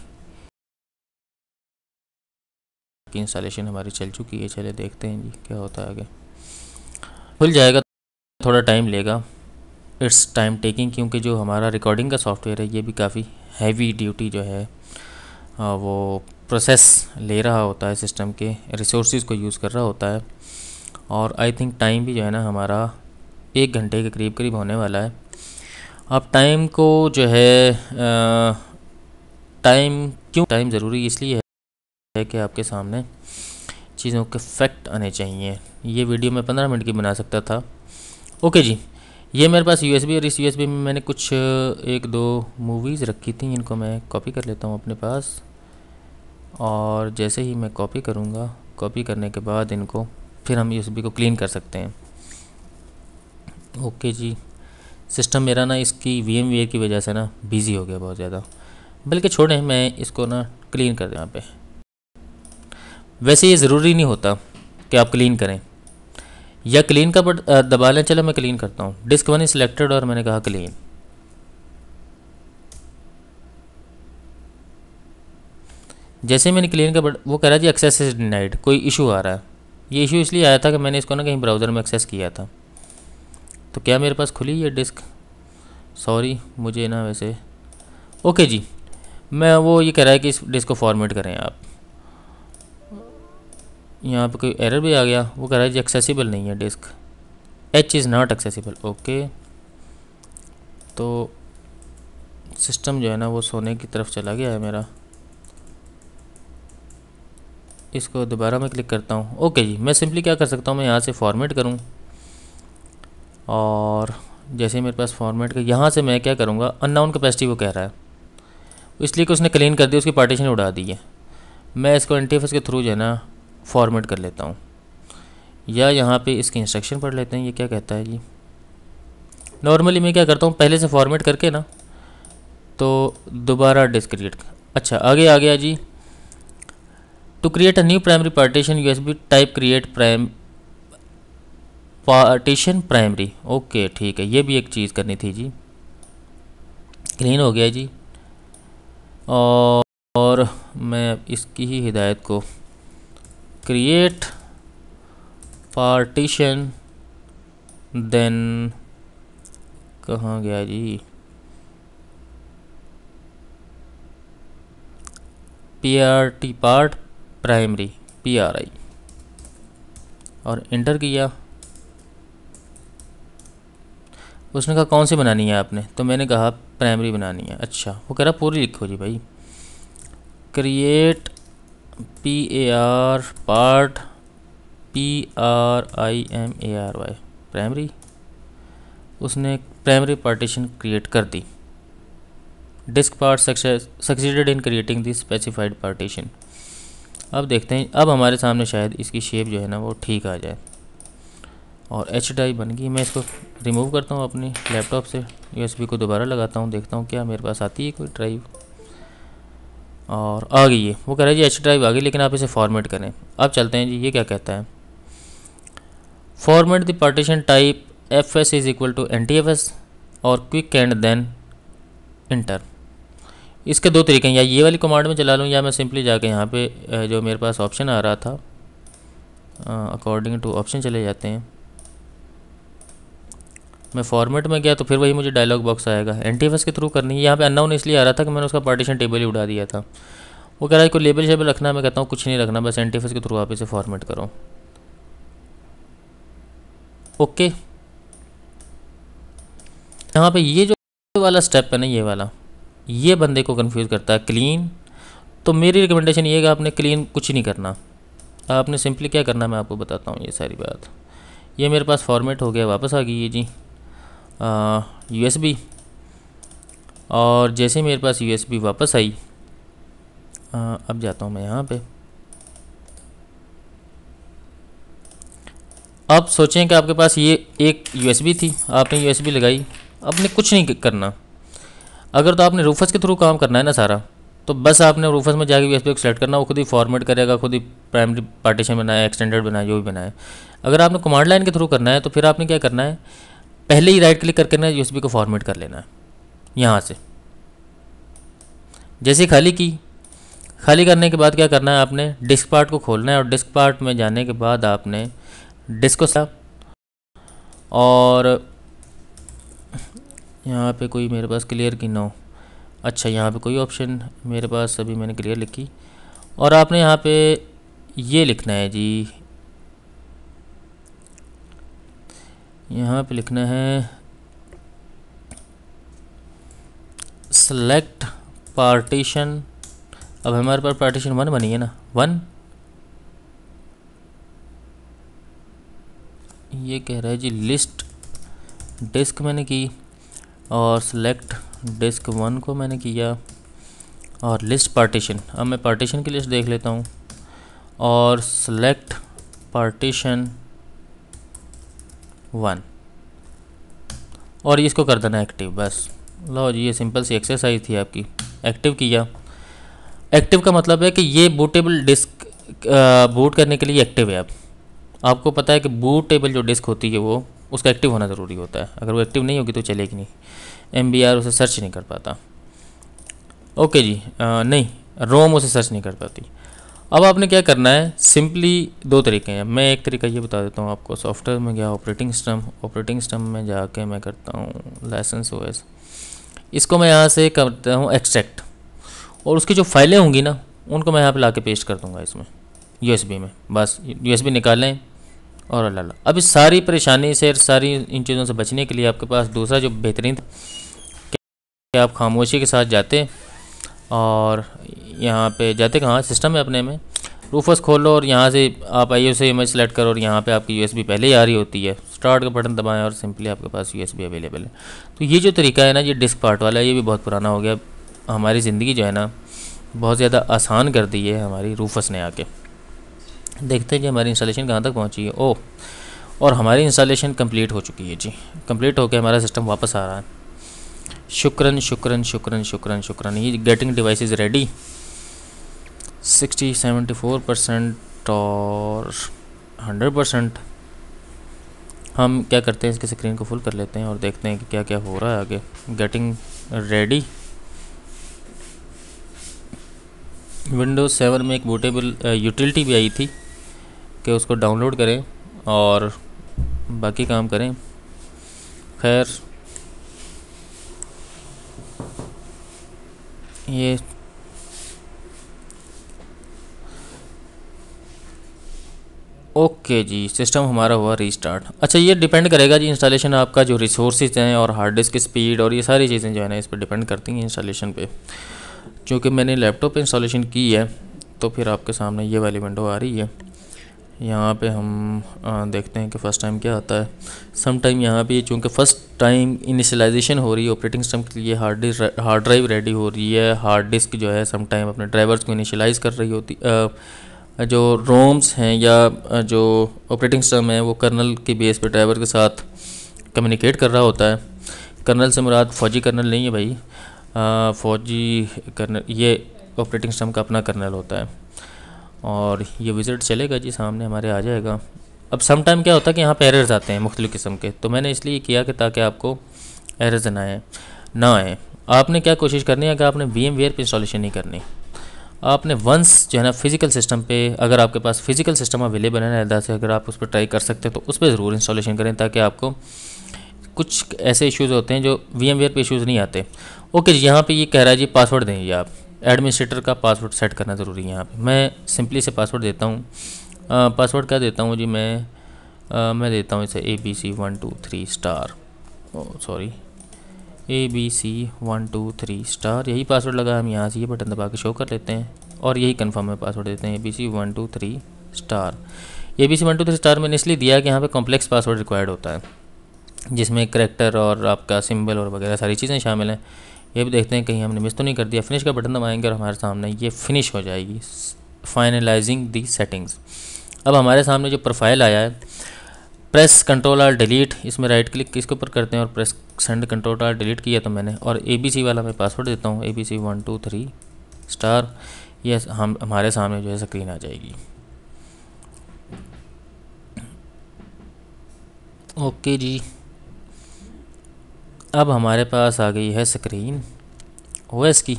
इंस्टॉलेशन हमारी चल चुकी है, चले देखते हैं जी क्या होता है आगे। खुल जाएगा, थोड़ा टाइम लेगा, इट्स टाइम टेकिंग, क्योंकि जो हमारा रिकॉर्डिंग का सॉफ्टवेयर है ये भी काफ़ी हैवी ड्यूटी जो है वो प्रोसेस ले रहा होता है, सिस्टम के रिसोर्सेज को यूज़ कर रहा होता है। और आई थिंक टाइम भी जो है ना हमारा 1 घंटे के करीब करीब होने वाला है। अब टाइम को जो है टाइम ज़रूरी इसलिए है कि आपके सामने चीज़ों के फैक्ट आने चाहिए। ये वीडियो मैं 15 मिनट की बना सकता था। ओके जी, ये मेरे पास यूएसबी, और इस यूएसबी में मैंने कुछ 1 2 मूवीज़ रखी थी, इनको मैं कॉपी कर लेता हूँ अपने पास। और जैसे ही मैं कॉपी करूँगा, कॉपी करने के बाद इनको फिर हम यूएसबी को क्लीन कर सकते हैं। ओके जी, सिस्टम मेरा ना इसकी VMware की वजह से ना बिज़ी हो गया बहुत ज़्यादा, बल्कि छोड़ें, मैं इसको ना क्लीन कर दूँ यहाँ पे। वैसे ये ज़रूरी नहीं होता कि आप क्लीन करें, या क्लीन का बट दबा लें। चलो मैं क्लीन करता हूँ। डिस्क 1 इज सिलेक्टेड और मैंने कहा क्लीन। जैसे मैंने क्लीन का बट वो कह रहा है जी एक्सेस इज डिनाइड, कोई इशू आ रहा है। ये इशू इसलिए आया था कि मैंने इसको ना कहीं ब्राउज़र में एक्सेस किया था। तो क्या मेरे पास खुली ये डिस्क? सॉरी, मुझे ना वैसे। ओके जी, मैं वो ये कह रहा है कि इस डिस्क को फॉर्मेट करें आप। यहाँ पे कोई एरर भी आ गया, वो कह रहा है जी एक्सेसिबल नहीं है disk, H is not accessible. Okay, तो सिस्टम जो है ना वो सोने की तरफ चला गया है मेरा। इसको दोबारा मैं क्लिक करता हूँ। ओके जी, मैं सिंपली क्या कर सकता हूँ, मैं यहाँ से फॉर्मेट करूँ, और जैसे मेरे पास फॉर्मेट का यहाँ से मैं क्या करूँगा, अननोन कैपेसिटी वो कह रहा है, इसलिए कि उसने क्लीन कर दिया, उसकी पार्टीशन उड़ा दी है। मैं इसको एंटीफेस के थ्रू जो है ना फॉर्मेट कर लेता हूँ, या यहाँ पे इसकी इंस्ट्रक्शन पढ़ लेते हैं ये क्या कहता है जी। नॉर्मली मैं क्या करता हूँ, पहले से फॉर्मेट करके ना तो दोबारा डिस्क क्रिएट। अच्छा, आगे आ गया जी, to create a new primary partition USB type create partition primary. Okay ठीक है, ये भी एक चीज़ करनी थी जी। क्लीन हो गया जी, और मैं इसकी ही हिदायत को क्रिएट पार्टीशन, देन कहाँ गया जी, PRT पार्ट प्राइमरी PRI, और इंटर किया। उसने कहा कौन सी बनानी है आपने, तो मैंने कहा प्राइमरी बनानी है। अच्छा, वो कह रहा पूरी लिखो जी भाई, create PAR part PRIMARY primary. उसने प्राइमरी पार्टीशन क्रिएट कर दी। DiskPart succeeded in creating the specified partition. अब देखते हैं, अब हमारे सामने शायद इसकी शेप जो है ना वो ठीक आ जाए, और H ड्राइव बन गई। मैं इसको रिमूव करता हूँ अपनी लैपटॉप से, USB को दोबारा लगाता हूँ, देखता हूँ क्या मेरे पास आती है कोई ड्राइव, और आ गई है। वो कह रहा है जी H ड्राइव आ गई, लेकिन आप इसे फॉर्मेट करें। अब चलते हैं जी, ये क्या कहता है, format the partition type FS is equal to NTFS और क्विक एंड देन इंटर। इसके 2 तरीके हैं, या ये वाली कमांड में चला लूँ, या मैं सिंपली जाके यहाँ पे जो मेरे पास ऑप्शन आ रहा था अकॉर्डिंग टू ऑप्शन चले जाते हैं। मैं फॉर्मेट में गया तो फिर वही मुझे डायलॉग बॉक्स आएगा। NTFS के थ्रू करनी है, यहाँ पे अननोन इसलिए आ रहा था कि मैंने उसका पार्टीशन टेबल ही उड़ा दिया था। वो कह रहा है कोई लेबल शेबल रखना है, मैं कहता हूँ कुछ नहीं रखना, बस एंटीफेस के थ्रू आप इसे फॉर्मेट करो। ओके, यहाँ पे ये जो वाला स्टेप है ना, ये वाला, ये बंदे को कंफ्यूज करता है। क्लीन, तो मेरी रिकमेंडेशन ये है कि आपने क्लीन कुछ नहीं करना, आपने सिंपली क्या करना मैं आपको बताता हूँ ये सारी बात। ये मेरे पास फॉर्मेट हो गया, वापस आ गई है जी USB, और जैसे मेरे पास USB वापस आई, अब जाता हूँ मैं यहाँ पे। अब सोचें कि आपके पास ये एक USB थी, आपने USB लगाई, आपने कुछ नहीं करना। अगर तो आपने रूफस के थ्रू काम करना है ना सारा, तो बस आपने रूफस में जाके USB को सेलेक्ट करना, वो खुद ही फॉर्मेट करेगा, खुद ही प्राइमरी पार्टीशन बनाए, एक्सटेंडेड बनाए, जो भी बनाए। अगर आपने कमांड लाइन के थ्रू करना है तो फिर आपने क्या करना है, पहले ही राइट क्लिक करके ना USB को फॉर्मेट कर लेना है यहाँ से। जैसे खाली की, खाली करने के बाद क्या करना है, आपने डिस्क पार्ट को खोलना है, और डिस्क पार्ट में जाने के बाद आपने डिस्क को, और यहाँ पे कोई मेरे पास क्लियर की नो, अच्छा यहाँ पे कोई ऑप्शन मेरे पास, अभी मैंने क्लियर लिखी, और आपने यहाँ पे ये लिखना है जी, यहाँ पे लिखना है सेलेक्ट पार्टीशन। अब हमारे पास पार्टीशन 1 बनी है ना, 1, ये कह रहा है जी लिस्ट डिस्क मैंने की, और सेलेक्ट डिस्क 1 को मैंने किया, और लिस्ट पार्टीशन, अब मैं पार्टीशन की लिस्ट देख लेता हूँ, और सेलेक्ट पार्टीशन 1, और इसको कर देना एक्टिव। बस लो जी, ये सिंपल सी एक्सरसाइज थी आपकी, एक्टिव किया। एक्टिव का मतलब है कि ये बूटेबल डिस्क बूट करने के लिए एक्टिव है। अब आपको पता है कि बूटेबल जो डिस्क होती है वो, उसका एक्टिव होना ज़रूरी होता है, अगर वो एक्टिव नहीं होगी तो चलेगी नहीं, MBR उसे सर्च नहीं कर पाता। ओके जी, नहीं, रोम उसे सर्च नहीं कर पाती। अब आपने क्या करना है, सिंपली 2 तरीके हैं, मैं एक तरीका ये बता देता हूँ आपको। सॉफ्टवेयर में गया, ऑपरेटिंग सिस्टम में जाके मैं करता हूँ लाइसेंस OS, इसको मैं यहाँ से करता हूँ एक्सट्रैक्ट, और उसकी जो फाइलें होंगी ना उनको मैं यहाँ पे लाके पेस्ट कर दूँगा इसमें USB में। बस USB निकालें और अल्लाह। अब इस सारी परेशानी से, सारी इन चीज़ों से बचने के लिए आपके पास दूसरा जो बेहतरीन, कि आप खामोशी के साथ जाते और यहाँ पे जाते कहाँ, सिस्टम है अपने में, रूफस खोलो और यहाँ से आप ISO इमेज सेलेक्ट करो, और यहाँ पे आपकी USB पहले ही आ रही होती है, स्टार्ट का बटन दबाएं और सिंपली आपके पास USB अवेलेबल है। तो ये जो तरीका है ना, ये डिस्क पार्ट वाला, ये भी बहुत पुराना हो गया। हमारी ज़िंदगी जो है ना बहुत ज़्यादा आसान कर दी है हमारी रूफस ने आके। देखते हैं जी हमारी इंस्टॉलेशन कहाँ तक पहुँची है। ओह, और हमारी इंस्टॉलेशन कंप्लीट हो चुकी है जी, कंप्लीट होकर हमारा सिस्टम वापस आ रहा है। शुक्रन शुक्रन शुक्रन शुक्रन शुक्रन। ये गेटिंग डिवाइसेस रेडी 60-74% और 100%। हम क्या करते हैं, इसके स्क्रीन को फुल कर लेते हैं और देखते हैं कि क्या क्या हो रहा है आगे। Getting ready. विंडोज़ 7 में एक बूटेबल यूटिलिटी भी आई थी कि उसको डाउनलोड करें और बाकी काम करें। खैर ये ओके जी, सिस्टम हमारा हुआ रीस्टार्ट। अच्छा, ये डिपेंड करेगा जी इंस्टॉलेशन आपका जो रिसोर्सेज हैं और हार्ड डिस्क की स्पीड और ये सारी चीज़ें जो है ना इस पर डिपेंड करती हैं इंस्टॉलेशन पे। क्योंकि मैंने लैपटॉप पे इंस्टॉलेशन की है तो फिर आपके सामने ये वाली विंडो आ रही है। यहाँ पे हम देखते हैं कि फ़र्स्ट टाइम क्या आता है। सम टाइम यहाँ पे चूँकि फ़र्स्ट टाइम इनिशियलाइजेशन हो रही है ऑपरेटिंग सिस्टम के लिए, हार्ड ड्राइव रेडी हो रही है, हार्ड डिस्क जो है सम टाइम अपने ड्राइवर्स को इनिशियलाइज़ कर रही होती, जो रोम्स हैं या जो ऑपरेटिंग सिस्टम है वो कर्नल के बेस पे ड्राइवर के साथ कम्युनिकेट कर रहा होता है। कर्नल से मुराद फौजी कर्नल नहीं है भाई, फौजी कर्नल ये ऑपरेटिंग सिस्टम का अपना कर्नल होता है। और ये विज़िट चलेगा जी, सामने हमारे आ जाएगा। अब सम टाइम क्या होता है कि यहाँ पे एरर्स आते हैं मुख्तलिफ़ किस्म के, तो मैंने इसलिए किया कि ताकि आपको एरर्स ना आए। आपने क्या कोशिश करनी है कि आपने VMware पे इंस्टॉलेशन नहीं करनी, आपने वंस जो है ना फिज़िकल सिस्टम पे, अगर आपके पास फिज़िकल सिस्टम अवेलेबल है ना अलग से, अगर आप उस पर ट्राई कर सकते हैं तो उस पर ज़रूर इंस्टॉलेशन करें, ताकि आपको कुछ ऐसे इश्यूज़ होते हैं जो VMware पे इश्यूज़ नहीं आते। ओके जी, यहाँ पे ये कह रहा है जी पासवर्ड दें ये आप, एडमिनिस्ट्रेटर का पासवर्ड सेट करना ज़रूरी है यहाँ पे। मैं सिंपली से पासवर्ड देता हूँ। पासवर्ड क्या देता हूँ जी, मैं देता हूँ इसे ABC123 सॉरी ABC123 यही पासवर्ड लगा। हम यहाँ से ये बटन दबा के शो कर लेते हैं और यही कन्फर्म में पासवर्ड देते हैं ABC123। ABC123 मैंने इसलिए दिया कि यहाँ पे कॉम्प्लेक्स पासवर्ड रिक्वायर्ड होता है, जिसमें करेक्टर और आपका सिंबल और वगैरह सारी चीज़ें शामिल हैं। ये भी देखते हैं कहीं हमने मिस तो नहीं कर दिया। फिनिश का बटन दबाएंगे और हमारे सामने ये फिनिश हो जाएगी, फाइनलाइजिंग दी सेटिंग्स। अब हमारे सामने जो प्रोफाइल आया है, प्रेस कंट्रोल-डिलीट, इसमें राइट क्लिक इसके ऊपर करते हैं और प्रेस सेंड कंट्रोल-डिलीट किया तो मैंने, और ABC वाला मैं पासवर्ड देता हूँ ABC123। ये हमारे सामने जो है स्क्रीन आ जाएगी। ओके जी, अब हमारे पास आ गई है स्क्रीन OS की,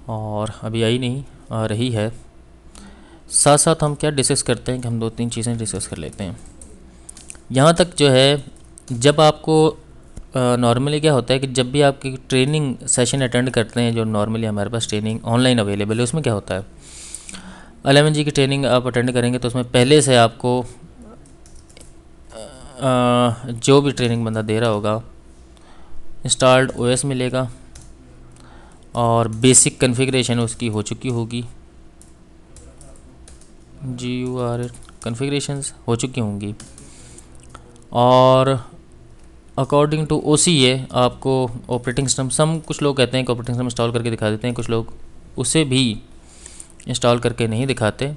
और अभी आई नहीं, आ रही है। साथ साथ हम क्या डिस्कस करते हैं कि हम 2-3 चीज़ें डिस्कस कर लेते हैं। यहाँ तक जो है, जब आपको नॉर्मली क्या होता है कि जब भी आपकी ट्रेनिंग सेशन अटेंड करते हैं, जो नॉर्मली हमारे पास ट्रेनिंग ऑनलाइन अवेलेबल है, उसमें क्या होता है 11G की ट्रेनिंग आप अटेंड करेंगे तो उसमें पहले से आपको जो भी ट्रेनिंग बंदा दे रहा होगा इंस्टॉल्ड OS मिलेगा और बेसिक कॉन्फ़िगरेशन उसकी हो चुकी होगी, GUR कॉन्फ़िगरेशंस हो चुकी होंगी, और अकॉर्डिंग टू OCA आपको ऑपरेटिंग सिस्टम, कुछ लोग कहते हैं कि ऑपरेटिंग सिस्टम इंस्टॉल करके दिखा देते हैं, कुछ लोग उसे भी इंस्टॉल करके नहीं दिखाते।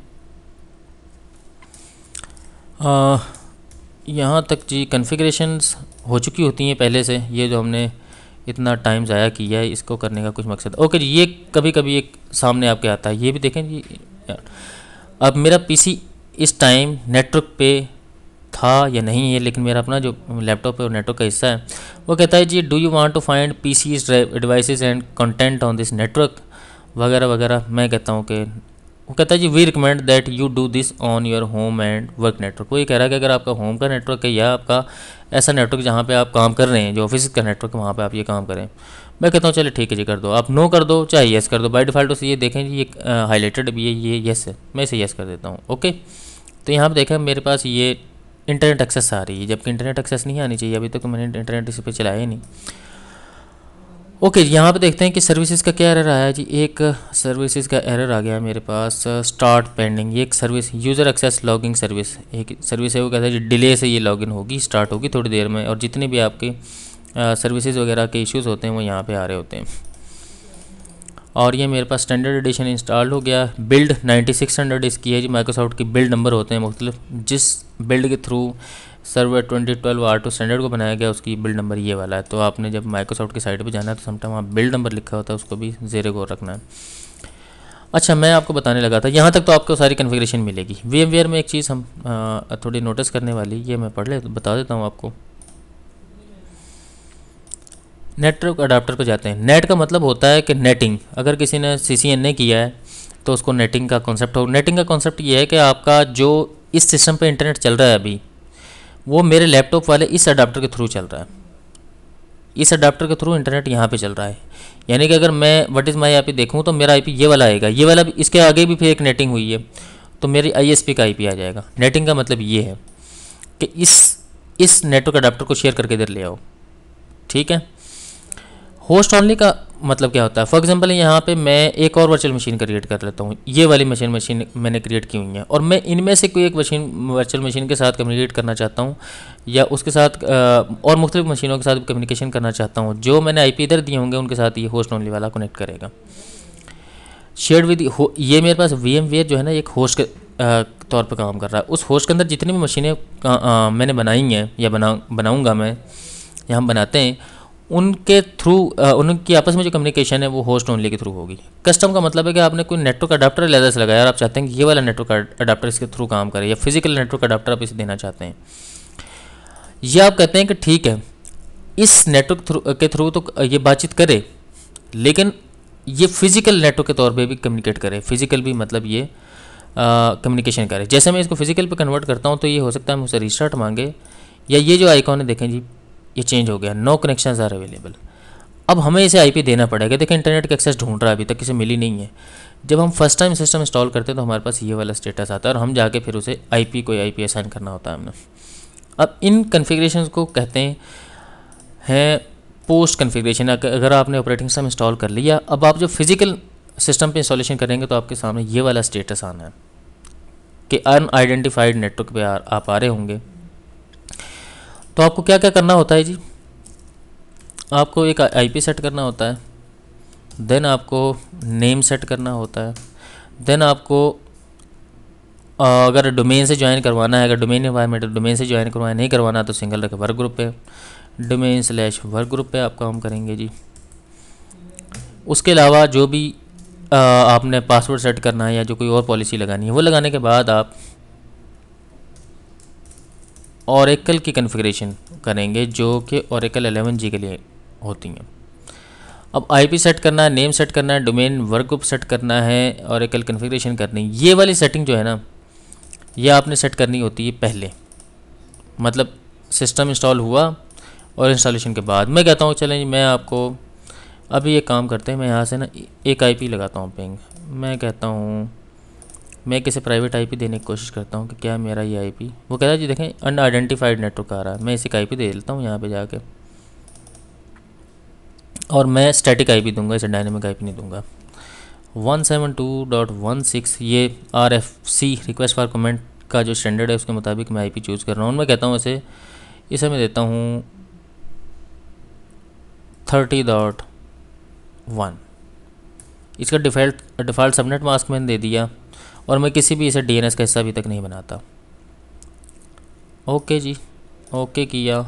यहाँ तक जी कॉन्फ़िगरेशंस हो चुकी होती हैं पहले से। ये जो हमने इतना टाइम ज़ाया किया है, इसको करने का कुछ मकसद। ओके जी, ये कभी कभी एक सामने आपके आता है, ये भी देखें जी। अब मेरा PC इस टाइम नेटवर्क पे था या नहीं है, लेकिन मेरा अपना जो लैपटॉप है और नेटवर्क का हिस्सा है, वो कहता है जी do you want to find PCs devices and content on this network वगैरह वगैरह। मैं कहता हूँ कि, वो कहता है जी we recommend that you do this on your home and work network. वो ये कह रहा है कि अगर आपका होम का नेटवर्क है या आपका ऐसा नेटवर्क जहाँ पे आप काम कर रहे हैं, जो ऑफिस का नेटवर्क है, वहाँ पे आप ये काम करें। मैं कहता हूँ चलिए ठीक है जी, कर दो, आप नो कर दो चाहे येस कर दो। बाय डिफ़ॉल्ट से ये देखें जी, ये हाईलाइटेड भी है, ये येस है, मैं इसे येस कर देता हूँ। ओके, तो यहाँ पर देखें मेरे पास ये इंटरनेट एक्सेस आ रही है, जबकि इंटरनेट एक्सेस नहीं आनी चाहिए। अभी तक तो मैंने इंटरनेट इस पर चलाया ही नहीं। ओके, यहाँ पे देखते हैं कि सर्विसेज का क्या एरर आया है जी। एक सर्विसेज का एरर आ गया है मेरे पास, स्टार्ट पेंडिंग। ये एक service user access logging service, एक सर्विस है, वो कहता है जी डिले से ये लॉगिन होगी, स्टार्ट होगी थोड़ी देर में, और जितने भी आपके सर्विसेज वगैरह के इश्यूज़ होते हैं वो यहाँ पे आ रहे होते हैं। और ये मेरे पास स्टैंडर्ड एडिशन इंस्टॉल हो गया। बिल्ड 9600 इसकी है जी, माइक्रोसॉफ्ट की बिल्ड नंबर होते हैं मुख्तलिफ, जिस बिल्ड के थ्रू सर्वर 2012 R2 स्टैंडर्ड को बनाया गया, उसकी बिल्ड नंबर ये वाला है। तो आपने जब माइक्रोसॉफ्ट की साइट पे जाना है तो समटाइम वहाँ बिल्ड नंबर लिखा होता है, उसको भी ज़ेरे गौर रखना है। अच्छा, मैं आपको बताने लगा था, यहाँ तक तो आपको सारी कन्फिग्रेशन मिलेगी। VMware में एक चीज़ हम थोड़ी नोटिस करने वाली, ये मैं पढ़ ले बता देता हूँ आपको। नेटवर्क अडाप्टर पर जाते हैं। नेट का मतलब होता है कि नेटिंग। अगर किसी ने CCNA किया है तो उसको नेटिंग का कॉन्सेप्ट हो। नेटिंग का कॉन्सेप्ट ये है कि आपका जो इस सिस्टम पे इंटरनेट चल रहा है अभी, वो मेरे लैपटॉप वाले इस अडाप्टर के थ्रू चल रहा है। इस अडाप्टर के थ्रू इंटरनेट यहाँ पे चल रहा है। यानी कि अगर मैं व्हाट इज़ माई IP देखूँ तो मेरा IP ये वाला आएगा, ये वाला भी, इसके आगे भी फिर एक नेटिंग हुई है तो मेरी ISP का IP आ जाएगा। नेटिंग का मतलब ये है कि इस नेटवर्क अडाप्टर को शेयर करके इधर ले आओ, ठीक है। होस्ट ऑनली का मतलब क्या होता है, फॉर एग्जांपल यहाँ पे मैं एक और वर्चुअल मशीन क्रिएट कर लेता हूँ, ये वाली मशीन मैंने क्रिएट की हुई है, और मैं इनमें से कोई एक वर्चुअल मशीन के साथ कम्युनिकेट करना चाहता हूँ, या उसके साथ और मुख्तलिफ मशीनों के साथ कम्युनिकेशन करना चाहता हूँ। जो मैंने IP इधर दिए होंगे उनके साथ ये होस्ट ऑनली वाला कनेक्ट करेगा। शेयर्ड विद ये मेरे पास VMware जो है ना, एक होस्ट के तौर पर काम कर रहा है। उस होस्ट के अंदर जितनी भी मशीनें मैंने बनाई हैं या बनाऊँगा मैं, या हम बनाते हैं, उनके थ्रू उनकी आपस में जो कम्युनिकेशन है वो होस्ट ओनली के थ्रू होगी। कस्टम का मतलब है कि आपने कोई नेटवर्क अडाप्टर अलग से लगाया और आप चाहते हैं कि ये वाला नेटवर्क अडाप्टर इसके थ्रू काम करे, या फिजिकल नेटवर्क अडाप्टर आप इसे देना चाहते हैं। ये आप कहते हैं कि ठीक है, इस नेटवर्क के थ्रू तो ये बातचीत करे, लेकिन ये फिजिकल नेटवर्क के तौर पर भी कम्युनिकेट करे। फिजिकल भी मतलब ये कम्युनिकेशन करे। जैसे मैं इसको फिजिकल पर कन्वर्ट करता हूँ तो ये हो सकता है मुझसे रिस्टार्ट मांगे, या ये जो आइकॉन है देखें जी, ये चेंज हो गया, नो कनेक्शंस आर अवेलेबल। अब हमें इसे आईपी देना पड़ेगा। देखिए इंटरनेट का एक्सेस ढूंढ रहा है, अभी तक इसे मिली नहीं है। जब हम फर्स्ट टाइम सिस्टम इंस्टॉल करते हैं तो हमारे पास ये वाला स्टेटस आता है और हम जाके फिर उसे आईपी कोई आईपी असाइन करना होता है हमने। अब इन कन्फिग्रेशन को कहते हैं पोस्ट कन्फिग्रेशन। अगर आपने ऑपरेटिंग सिस्टम इंस्टॉल कर लिया, अब आप जब फिजिकल सिस्टम पे इंस्टॉलेशन करेंगे तो आपके सामने ये वाला स्टेटस आना है कि अनआइडेंटिफाइड नेटवर्क पे आप आ रहे होंगे। तो आपको क्या क्या करना होता है जी, आपको एक आईपी सेट करना होता है, देन आपको नेम सेट करना होता है, देन आपको अगर डोमेन से ज्वाइन करवाना है, अगर डोमेन एनवायरनमेंट डोमेन से ज्वाइन करवाना नहीं करवाना तो सिंगल रखे वर्क ग्रुप पे, डोमेन/वर्क ग्रुप पे आप काम करेंगे जी। उसके अलावा जो भी आपने पासवर्ड सेट करना है या जो कोई और पॉलिसी लगानी है वो लगाने के बाद आप ओरेकल की कॉन्फ़िगरेशन करेंगे जो कि ओरेकल 11G के लिए होती हैं। अब आईपी सेट करना है, नेम सेट करना है, डोमेन वर्क ग्रुप सेट करना है, ओरेकल कॉन्फ़िगरेशन करनी है। ये वाली सेटिंग जो है ना, ये आपने सेट करनी होती है पहले, मतलब सिस्टम इंस्टॉल हुआ और इंस्टॉलेशन के बाद। मैं कहता हूँ चलें मैं आपको अभी एक काम करते हैं, मैं यहाँ से ना एक आईपी लगाता हूँ पिंग। मैं कहता हूँ मैं किसी प्राइवेट आईपी देने की कोशिश करता हूँ कि क्या मेरा ये आईपी, वो कहता है जी देखें अनआइडेंटिफाइड नेटवर्क आ रहा है। मैं इसी का आईपी दे देता हूँ यहाँ पे जाके, और मैं स्टैटिक आईपी दूंगा, इसे डायनेमिक आईपी नहीं दूंगा। 172.16 ये RFC रिक्वेस्ट फॉर कमेंट का जो स्टैंडर्ड है उसके मुताबिक मैं आईपी चूज़ कर रहा हूँ। मैं कहता हूँ इसे मैं देता हूँ 30.1। इसका डिफ़ॉल्ट सबनेट मास्क मैंने दे दिया और मैं किसी भी इसे DNS का हिस्सा अभी तक नहीं बनाता। ओके जी, ओके किया,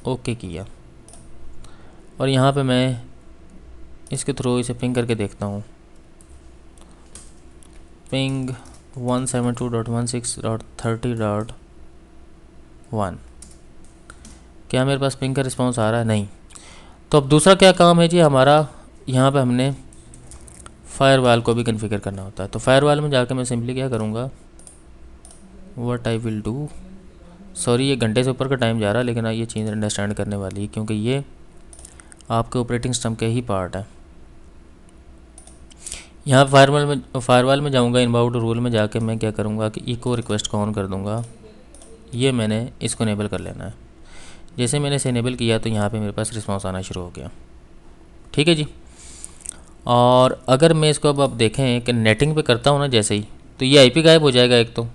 ओके किया, और यहाँ पे मैं इसके थ्रू इसे पिंग करके देखता हूँ। पिंग 172.16.30.1। क्या मेरे पास पिंग का रिस्पांस आ रहा है? नहीं। तो अब दूसरा क्या काम है जी हमारा, यहाँ पे हमने फायरवॉल को भी कॉन्फ़िगर करना होता है। तो फायरवॉल में जाकर मैं सिंपली क्या करूँगा, what I will do, sorry ये घंटे से ऊपर का टाइम जा रहा है लेकिन ये चीज़ अंडरस्टैंड करने वाली है क्योंकि ये आपके ऑपरेटिंग सिस्टम के ही पार्ट है। यहाँ फायरवॉल में जाऊँगा, इनबाउंड रूल में जाके मैं क्या करूँगा कि इको रिक्वेस्ट को ऑन कर दूँगा। ये मैंने इसको इनेबल कर लेना है। जैसे मैंने इसे इनेबल किया तो यहाँ पे मेरे पास रिस्पांस आना शुरू हो गया। ठीक है जी। और अगर मैं इसको अब आप देखें कि नेटिंग पे करता हूँ ना जैसे ही, तो ये आईपी गायब हो जाएगा एक तो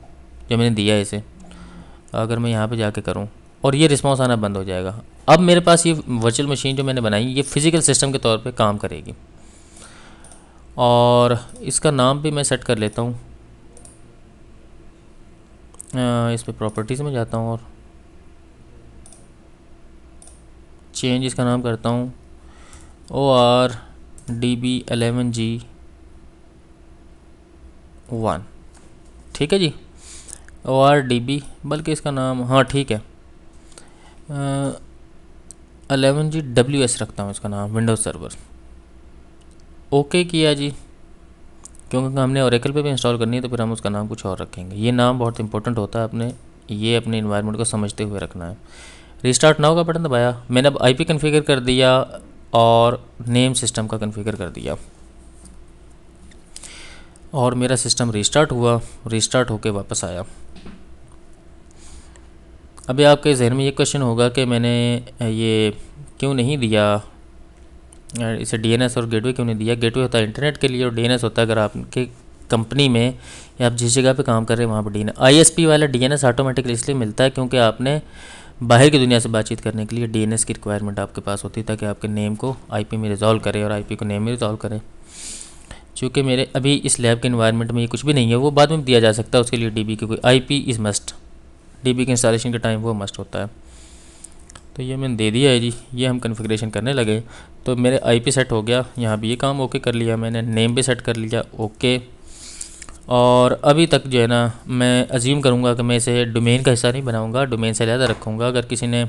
जो मैंने दिया है इसे। अगर मैं यहाँ पे जाके करूँ और ये रिस्पांस आना बंद हो जाएगा। अब मेरे पास ये वर्चुअल मशीन जो मैंने बनाई ये फ़िज़िकल सिस्टम के तौर पे काम करेगी। और इसका नाम भी मैं सेट कर लेता हूँ। इस पर प्रॉपर्टीज़ में जाता हूँ और चेंज इसका नाम करता हूँ ORDB11G1। ठीक है जी, ORDB, बल्कि इसका नाम हाँ ठीक है 11GWS रखता हूँ इसका नाम, विंडोज़ सर्वर। ओके किया जी, क्योंकि हमने ओरेकल पे भी इंस्टॉल करनी है तो फिर हम उसका नाम कुछ और रखेंगे। ये नाम बहुत इंपॉर्टेंट होता है, अपने इन्वायरमेंट को समझते हुए रखना है। रिस्टार्ट नाउ का बटन दबाया, मैंने अब आईपी कॉन्फ़िगर कर दिया और नेम सिस्टम का कॉन्फ़िगर कर दिया और मेरा सिस्टम रिस्टार्ट हुआ, रिस्टार्ट होके वापस आया। अभी आपके जहन में ये क्वेश्चन होगा कि मैंने ये क्यों नहीं दिया, इसे DNS और गेटवे क्यों नहीं दिया। गेटवे होता है इंटरनेट के लिए और DNS होता है अगर आपके कंपनी में या आप जिस जगह पे काम कर रहे हैं वहाँ पर DNS। ISP वाला DNS ऑटोमेटिकली इसलिए मिलता है क्योंकि आपने बाहर की दुनिया से बातचीत करने के लिए DNS की रिक्वायरमेंट आपके पास होती है ताकि आपके नेम को IP में रिजॉल्व करे और IP को नेम में रिजॉल्व करे। चूँकि मेरे अभी इस लैब के इन्वायरमेंट में ये कुछ भी नहीं है, वो बाद में दिया जा सकता है, उसके लिए DB की कोई IP इज़ मस्ट, DB के इंस्टॉलेशन के टाइम वो मस्ट होता है। तो ये मैंने दे दिया है जी। ये हम कॉन्फ़िगरेशन करने लगे तो मेरे IP सेट हो गया, यहाँ भी ये काम ओके कर लिया मैंने, नेम भी सेट कर लिया ओके। और अभी तक जो है ना मैं अज्यूम करूँगा कि मैं इसे डोमेन का हिस्सा नहीं बनाऊँगा, डोमेन से ज़्यादा रखूँगा। अगर किसी ने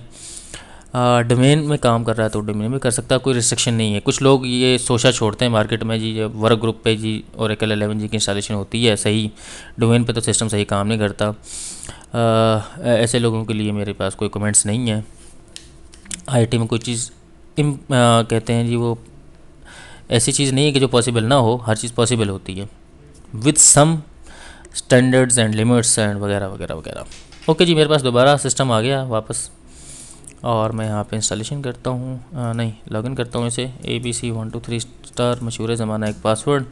डोमेन में काम कर रहा है तो डोमेन में कर सकता है, कोई रिस्ट्रिक्शन नहीं है। कुछ लोग ये सोचा छोड़ते हैं मार्केट में जी वर्क ग्रुप पे जी ओरेकल 11G की इंस्टॉलेशन होती है सही, डोमेन पे तो सिस्टम सही काम नहीं करता। ऐसे लोगों के लिए मेरे पास कोई कमेंट्स नहीं है। IT में कोई चीज़ कहते हैं जी, वो ऐसी चीज़ नहीं है कि जो पॉसिबल ना हो, हर चीज़ पॉसिबल होती है with some standards and limits and वगैरह वगैरह वगैरह। ओके जी, मेरे पास दोबारा सिस्टम आ गया वापस, और मैं यहाँ पे इंस्टॉलेशन करता हूँ, नहीं लॉगिन करता हूँ इसे, ABC123 मशहूर ज़माना एक पासवर्ड,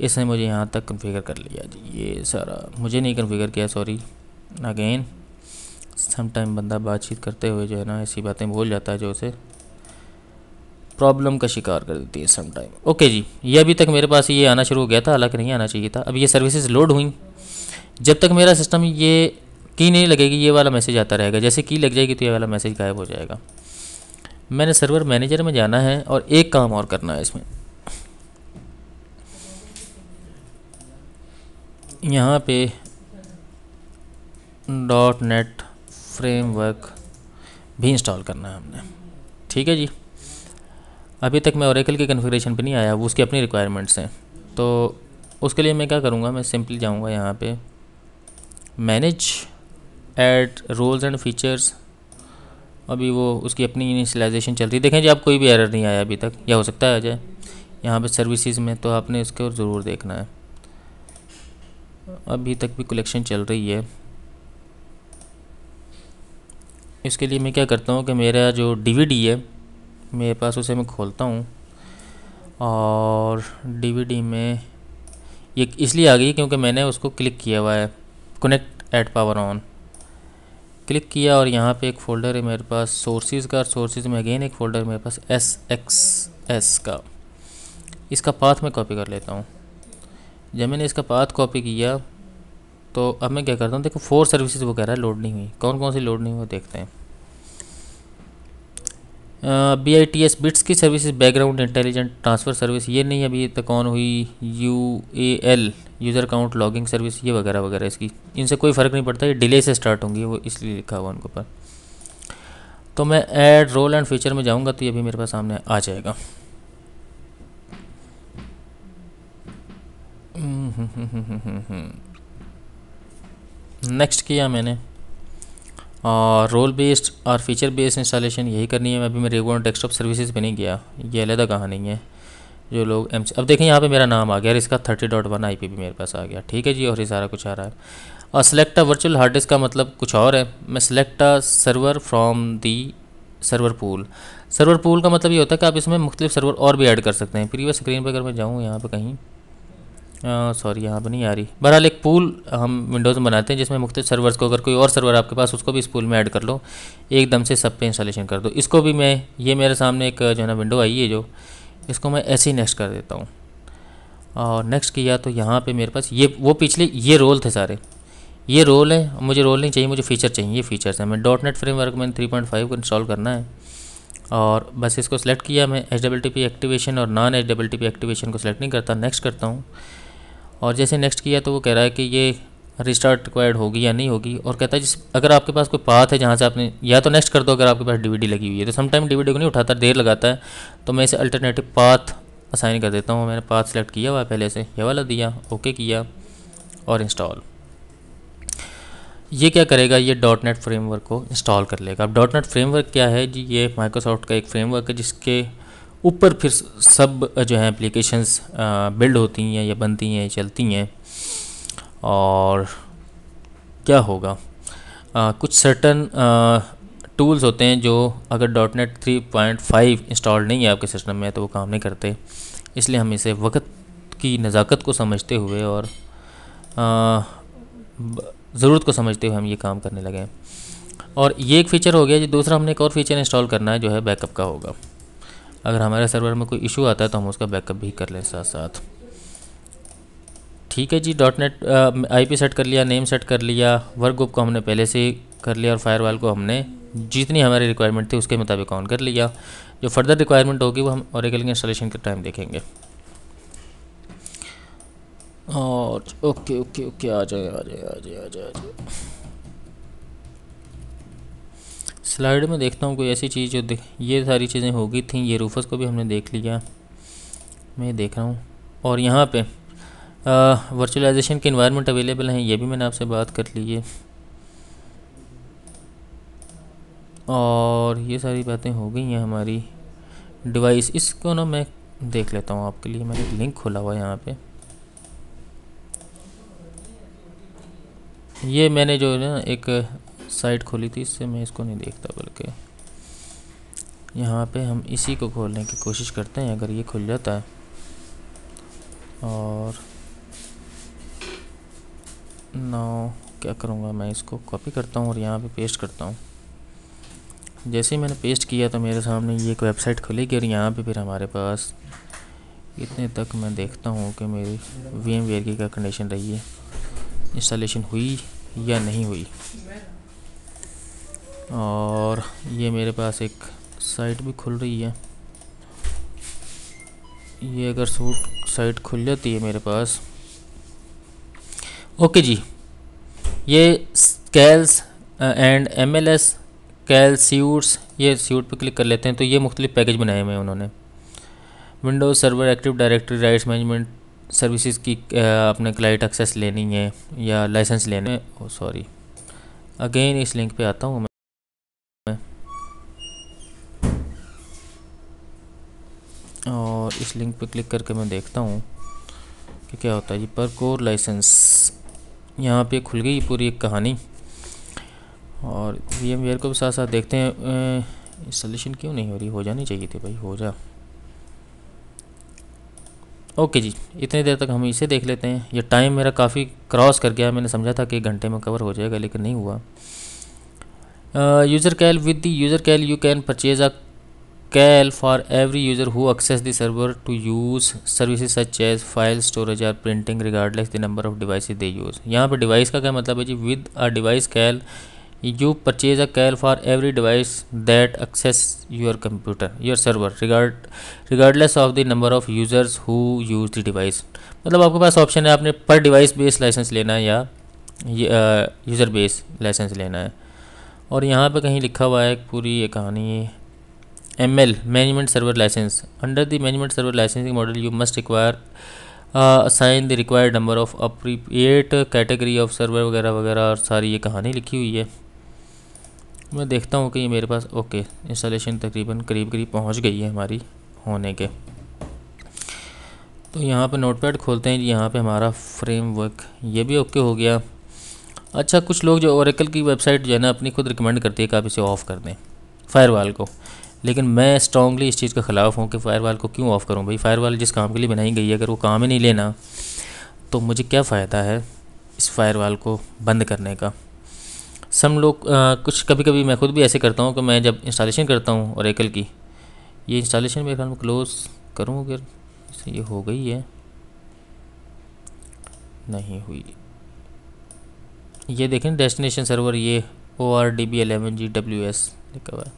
इसने मुझे यहाँ तक कॉन्फ़िगर कर लिया जी। ये सारा मुझे नहीं कॉन्फ़िगर किया, सॉरी अगेन। सम टाइम बंदा बातचीत करते हुए जो है ना ऐसी बातें भूल जाता है जो उसे प्रॉब्लम का शिकार कर देती है सम टाइम। ओके जी, ये अभी तक मेरे पास ये आना शुरू हो गया था, हालांकि नहीं आना चाहिए था। अब ये सर्विसेज लोड हुई, जब तक मेरा सिस्टम ये की नहीं लगेगी ये वाला मैसेज आता रहेगा, जैसे की लग जाएगी तो ये वाला मैसेज गायब हो जाएगा। मैंने सर्वर मैनेजर में जाना है और एक काम और करना है इसमें, यहाँ पे .NET फ्रेमवर्क भी इंस्टॉल करना है हमने। ठीक है जी, अभी तक मैं ओरेकल के कॉन्फ़िगरेशन पे नहीं आया, वो उसकी अपनी रिक्वायरमेंट्स हैं। तो उसके लिए मैं क्या करूँगा, मैं सिंपली जाऊँगा यहाँ पे manage add roles and features, अभी वो उसकी अपनी इनिशियलाइजेशन चल रही है। देखें जी, आप कोई भी एरर नहीं आया अभी तक, या हो सकता है आ जाए यहाँ पे सर्विसेज में, तो आपने इसको ज़रूर देखना है। अभी तक भी कलेक्शन चल रही है। इसके लिए मैं क्या करता हूँ कि मेरा जो DVD है मेरे पास, उसे मैं खोलता हूँ, और DVD में ये इसलिए आ गई क्योंकि मैंने उसको क्लिक किया हुआ है, connect at power on click किया, और यहाँ पे एक फ़ोल्डर है मेरे पास सोर्सेज का, सोर्सेज में अगेन एक फ़ोल्डर मेरे पास SXS का। इसका पाथ मैं कॉपी कर लेता हूँ। जब मैंने इसका पाथ कॉपी किया तो अब मैं क्या करता हूँ, देखो 4 सर्विसेज वो कह रहा है लोड नहीं हुई, कौन कौन सी लोड नहीं हुई वो देखते हैं। BITS बिट्स की services, background intelligent transfer service ये नहीं अभी तक ऑन हुई, UAL user account logging service ये वगैरह वगैरह, इसकी इनसे कोई फ़र्क नहीं पड़ता, ये डिले से स्टार्ट होंगी, वो इसलिए लिखा हुआ उनके ऊपर। तो मैं ऐड रोल एंड फीचर में जाऊंगा तो ये भी मेरे पास सामने आ जाएगा। नेक्स्ट किया मैंने, और रोल बेस्ड और फीचर बेस्ड इंस्टॉलेशन यही करनी है। मैं अभी मेरे रेगुलर डेस्कटॉप सर्विसेज पे नहीं गया, ये अलग कहानी है। जो लोग अब देखें यहाँ पे मेरा नाम आ गया और इसका 30.1 IP भी मेरे पास आ गया। ठीक है जी, और ये सारा कुछ आ रहा है। और select a virtual hard disk का मतलब कुछ और है, मैं select a server from the server pool. Server pool का मतलब ये होता है कि आप इसमें मुख्तलिफ सर्वर और भी ऐड कर सकते हैं। प्रीवियस स्क्रीन पर अगर मैं जाऊँ यहाँ पर कहीं, सॉरी यहाँ पर नहीं आ रही, बहरहाल एक पूल हम विंडोज़ में बनाते हैं जिसमें मुख्तलिफ सर्वर्स को, अगर कोई और सर्वर आपके पास उसको भी इस पूल में ऐड कर लो, एकदम से सब पे इंस्टॉलेशन कर दो। इसको भी मैं, ये मेरे सामने एक जो है ना विंडो आई है, जो इसको मैं ऐसे ही नेक्स्ट कर देता हूँ, और नेक्स्ट किया तो यहाँ पे मेरे पास ये वो पिछले ये रोल थे सारे, ये रोल है, मुझे रोल नहीं चाहिए, मुझे फ़ीचर चाहिए। ये फ़ीचर्स हैं, मैं .NET फ्रेमवर्क में 3.5 को इंस्टॉल करना है, और बस इसको सेलेक्ट किया। मैं HTTP एक्टिवेशन और नॉन HTTP एक्टिवेशन को सेलेक्ट नहीं करता, नेक्स्ट करता हूँ। और जैसे नेक्स्ट किया तो वो कह रहा है कि ये रिस्टार्ट रिक्वायर्ड होगी या नहीं होगी, और कहता है जिस अगर आपके पास कोई पाथ है जहाँ से आपने, या तो नेक्स्ट कर दो अगर आपके पास DVD लगी हुई है, तो समटाइम DVD को नहीं उठाता, देर लगाता है, तो मैं इसे अल्टरनेटिव पाथ असाइन कर देता हूँ। मैंने पाथ सेलेक्ट किया हुआ है पहले से, ये वाला दिया, ओके किया और इंस्टॉल। ये क्या करेगा, ये .NET फ्रेमवर्क को इंस्टॉल कर लेगा। अब .NET फ्रेमवर्क क्या है जी, ये माइक्रोसॉफ्ट का एक फ्रेमवर्क है जिसके ऊपर फिर सब जो है एप्लीकेशंस बिल्ड होती हैं या बनती हैं, चलती हैं। और क्या होगा, कुछ सर्टन टूल्स होते हैं जो अगर .NET 3.5 इंस्टॉल नहीं है आपके सिस्टम में तो वो काम नहीं करते, इसलिए हम इसे वक्त की नज़ाकत को समझते हुए और ज़रूरत को समझते हुए हम ये काम करने लगे। और ये एक फ़ीचर हो गया जी। दूसरा हमने एक और फीचर इंस्टॉल करना है जो है बैकअप का होगा। अगर हमारे सर्वर में कोई इशू आता है तो हम उसका बैकअप भी कर लें साथ साथ। ठीक है जी, .NET IP सेट कर लिया, नेम सेट कर लिया, वर्क ग्रुप को हमने पहले से ही कर लिया, और फायरवॉल को हमने जितनी हमारी रिक्वायरमेंट थी उसके मुताबिक ऑन कर लिया। जो फर्दर रिक्वायरमेंट होगी वो हम ओरेकल के इंस्टॉलेशन के टाइम देखेंगे। और ओके ओके ओके, आ जाए आ जाए आ जाए आ जाए आ जाए। स्लाइड में देखता हूँ कोई ऐसी चीज़ जो ये सारी चीज़ें हो गई थी, ये रूफस को भी हमने देख लिया, मैं देख रहा हूँ। और यहाँ पे वर्चुअलाइजेशन के इन्वायरमेंट अवेलेबल हैं, ये भी मैंने आपसे बात कर ली है। और ये सारी बातें हो गई हैं हमारी। डिवाइस, इसको ना मैं देख लेता हूँ आपके लिए। मैंने एक लिंक खोला हुआ है यहाँ पे। ये मैंने जो है ना एक साइट खोली थी, इससे मैं इसको नहीं देखता, बल्कि यहाँ पे हम इसी को खोलने की कोशिश करते हैं। अगर ये खुल जाता है और नाउ क्या करूँगा, मैं इसको कॉपी करता हूँ और यहाँ पे पेस्ट करता हूँ। जैसे ही मैंने पेस्ट किया तो मेरे सामने ये एक वेबसाइट खुलेगी और यहाँ पे फिर हमारे पास इतने तक मैं देखता हूँ कि मेरी VMware की क्या कंडीशन रही है, इंस्टॉलेशन हुई या नहीं हुई। और ये मेरे पास एक साइट भी खुल रही है। ये अगर साइट खुल जाती है मेरे पास, ओके जी, ये कैल्स एंड MLS कैल स्यूट्स, ये स्यूट पे क्लिक कर लेते हैं तो ये मुख्तलिफ पैकेज बनाए हुए हैं उन्होंने। Windows server active directory rights management services की अपने क्लाइंट एक्सेस लेनी है या लाइसेंस लेने, ओ सॉरी, अगेन इस लिंक पे आता हूँ मैं और इस लिंक पे क्लिक करके मैं देखता हूँ कि क्या होता है। जी पर कोर लाइसेंस, यहाँ पे खुल गई पूरी एक कहानी। और VMware को भी साथ साथ देखते हैं। इंस्टॉलेशन क्यों नहीं हो रही, हो जानी चाहिए थी भाई, हो जा। ओके जी, इतनी देर तक हम इसे देख लेते हैं। ये टाइम मेरा काफ़ी क्रॉस कर गया, मैंने समझा था कि 1 घंटे में कवर हो जाएगा, लेकिन नहीं हुआ। User CAL, with the user CAL you can purchase a CAL for every user who access the server to use services such as file storage और printing regardless the number of devices they use. यहाँ पर device का क्या मतलब है जी, with a device CAL you purchase a cal for every device that access your computer, your server, regardless of the number of users who use the device। मतलब आपके पास option है, आपने पर डिवाइस बेस लाइसेंस लेना है या user base licence लेना है। और यहाँ पे कहीं लिखा हुआ है पूरी ये कहानी, ML management server licence, under the management server licensing model you must require assign the required number of appropriate category of server वगैरह वगैरह, और सारी ये कहानी लिखी हुई है। मैं देखता हूँ कि ये मेरे पास ओके इंस्टॉलेशन तकरीबन करीब करीब पहुँच गई है हमारी होने के। तो यहाँ पे नोटपैड खोलते हैं जी, यहाँ पे हमारा फ्रेमवर्क ये भी ओके हो गया। अच्छा, कुछ लोग जो ओरेकल की वेबसाइट जो है ना अपनी खुद रिकमेंड करती है कि आप इसे ऑफ़ कर दें फायरवॉल को, लेकिन मैं स्ट्रांगली इस चीज़ के ख़िलाफ़ हूँ कि फ़ायरवॉल को क्यों ऑफ़ करूँ भाई। फ़ायरवॉल जिस काम के लिए बनाई गई है, अगर वो काम ही नहीं लेना तो मुझे क्या फ़ायदा है इस फ़ायरवॉल को बंद करने का। सम लोग कुछ कभी कभी मैं खुद भी ऐसे करता हूँ कि मैं जब इंस्टॉलेशन करता हूँ ओरेकल की, ये इंस्टॉलेशन मेरे ख्याल में क्लोज़ करूँ अगर इसे, ये हो गई है नहीं हुई। ये देखें डेस्टिनेशन सर्वर, ये ORDB11GWS लिखा हुआ है।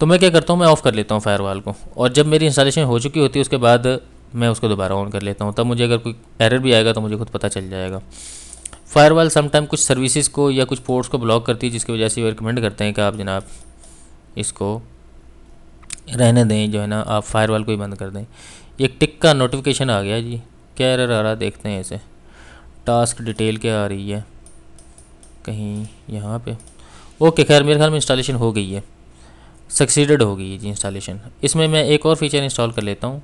तो मैं क्या करता हूँ, मैं ऑफ़ कर लेता हूँ फायरवॉल को, और जब मेरी इंस्टॉलेशन हो चुकी होती है उसके बाद मैं उसको दोबारा ऑन कर लेता हूँ। तब मुझे अगर कोई एरर भी आएगा तो मुझे खुद पता चल जाएगा। फायरवॉल समटाइम कुछ सर्विसेज को या कुछ पोर्ट्स को ब्लॉक करती है, जिसकी वजह से वो रिकमेंड करते हैं कि आप जनाब इसको रहने दें, जो है ना आप फायरवॉल को ही बंद कर दें। एक टिक का नोटिफिकेशन आ गया जी, क्या एरर आ रहा देखते हैं इसे। टास्क डिटेल क्या आ रही है कहीं यहाँ पे, ओके खैर मेरे ख्याल में इंस्टॉलेशन हो गई है, सक्सीडेड हो गई है जी इंस्टॉलेशन। इसमें मैं एक और फीचर इंस्टॉल कर लेता हूँ,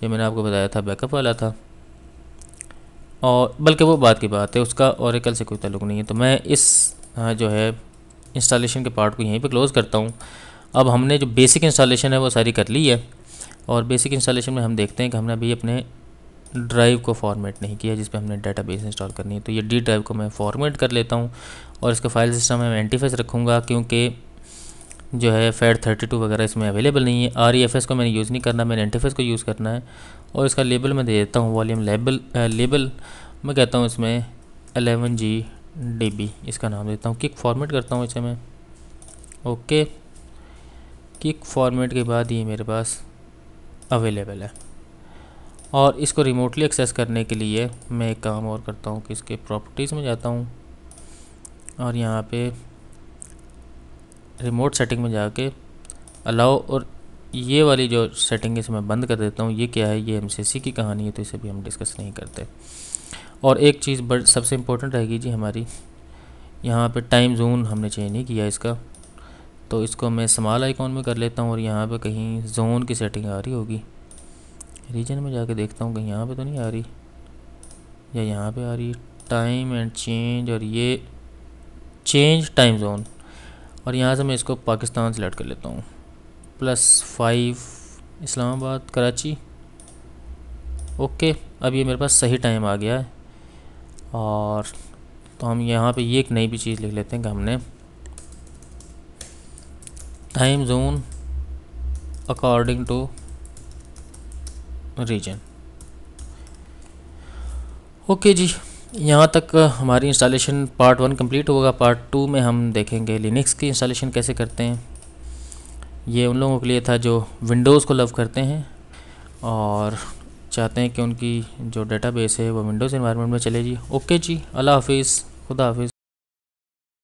ये मैंने आपको बताया था बैकअप वाला था, और बल्कि वो बात की बात है, उसका ओरेकल से कोई ताल्लुक़ नहीं है। तो मैं इस जो है इंस्टॉलेशन के पार्ट को यहीं पे क्लोज़ करता हूँ। अब हमने जो बेसिक इंस्टॉलेशन है वो सारी कर ली है, और बेसिक इंस्टॉलेशन में हम देखते हैं कि हमने अभी अपने ड्राइव को फॉर्मेट नहीं किया जिस पे हमने डेटाबेस इंस्टॉल करनी है। तो ये डी ड्राइव को मैं फॉर्मेट कर लेता हूँ, और इसका फाइल सिस्टम में मैं NTFS रखूँगा, क्योंकि जो है FAT32 वगैरह इसमें अवेलेबल नहीं है। REFS को मैंने यूज़ नहीं करना, मैंने NTFS को यूज़ करना है। और इसका लेबल मैं दे देता हूँ, वॉल्यूम लेबल मैं कहता हूँ इसमें 11GDB इसका नाम देता हूँ। किक फॉर्मेट करता हूँ इसे मैं, ओके। किक फॉर्मेट के बाद ये मेरे पास अवेलेबल है, और इसको रिमोटली एक्सेस करने के लिए मैं एक काम और करता हूँ कि इसके प्रॉपर्टीज़ में जाता हूँ, और यहाँ पे रिमोट सेटिंग में जाके अलाउ, और ये वाली जो सेटिंग है इसे मैं बंद कर देता हूँ। ये क्या है, ये MCC की कहानी है, तो इसे भी हम डिस्कस नहीं करते। और एक चीज़ सबसे इम्पोर्टेंट रहेगी जी हमारी, यहाँ पे टाइम जोन हमने चेंज नहीं किया इसका, तो इसको मैं स्मॉल आइकॉन में कर लेता हूँ और यहाँ पे कहीं जोन की सेटिंग आ रही होगी। रीजन में जाके देखता हूँ कहीं यहाँ पे तो नहीं आ रही, या यहाँ पे आ रही। टाइम एंड चेंज, और ये चेंज टाइम जोन, और यहाँ से मैं इसको पाकिस्तान सेलेक्ट कर लेता हूँ। +5 इस्लामाबाद कराची। ओके, अब ये मेरे पास सही टाइम आ गया है। और तो हम यहाँ पे ये एक नई भी चीज़ लिख लेते हैं कि हमने time zone according to region. Okay जी, यहाँ तक हमारी इंस्टॉलेशन पार्ट 1 कंप्लीट होगा। पार्ट 2 में हम देखेंगे लिनक्स की इंस्टॉलेशन कैसे करते हैं। ये उन लोगों के लिए था जो विंडोज़ को लव करते हैं और चाहते हैं कि उनकी जो डेटाबेस है वो विंडोज़ एनवायरनमेंट में चले जी। ओके जी, अल्लाह हाफिज़, खुदा हाफिज़।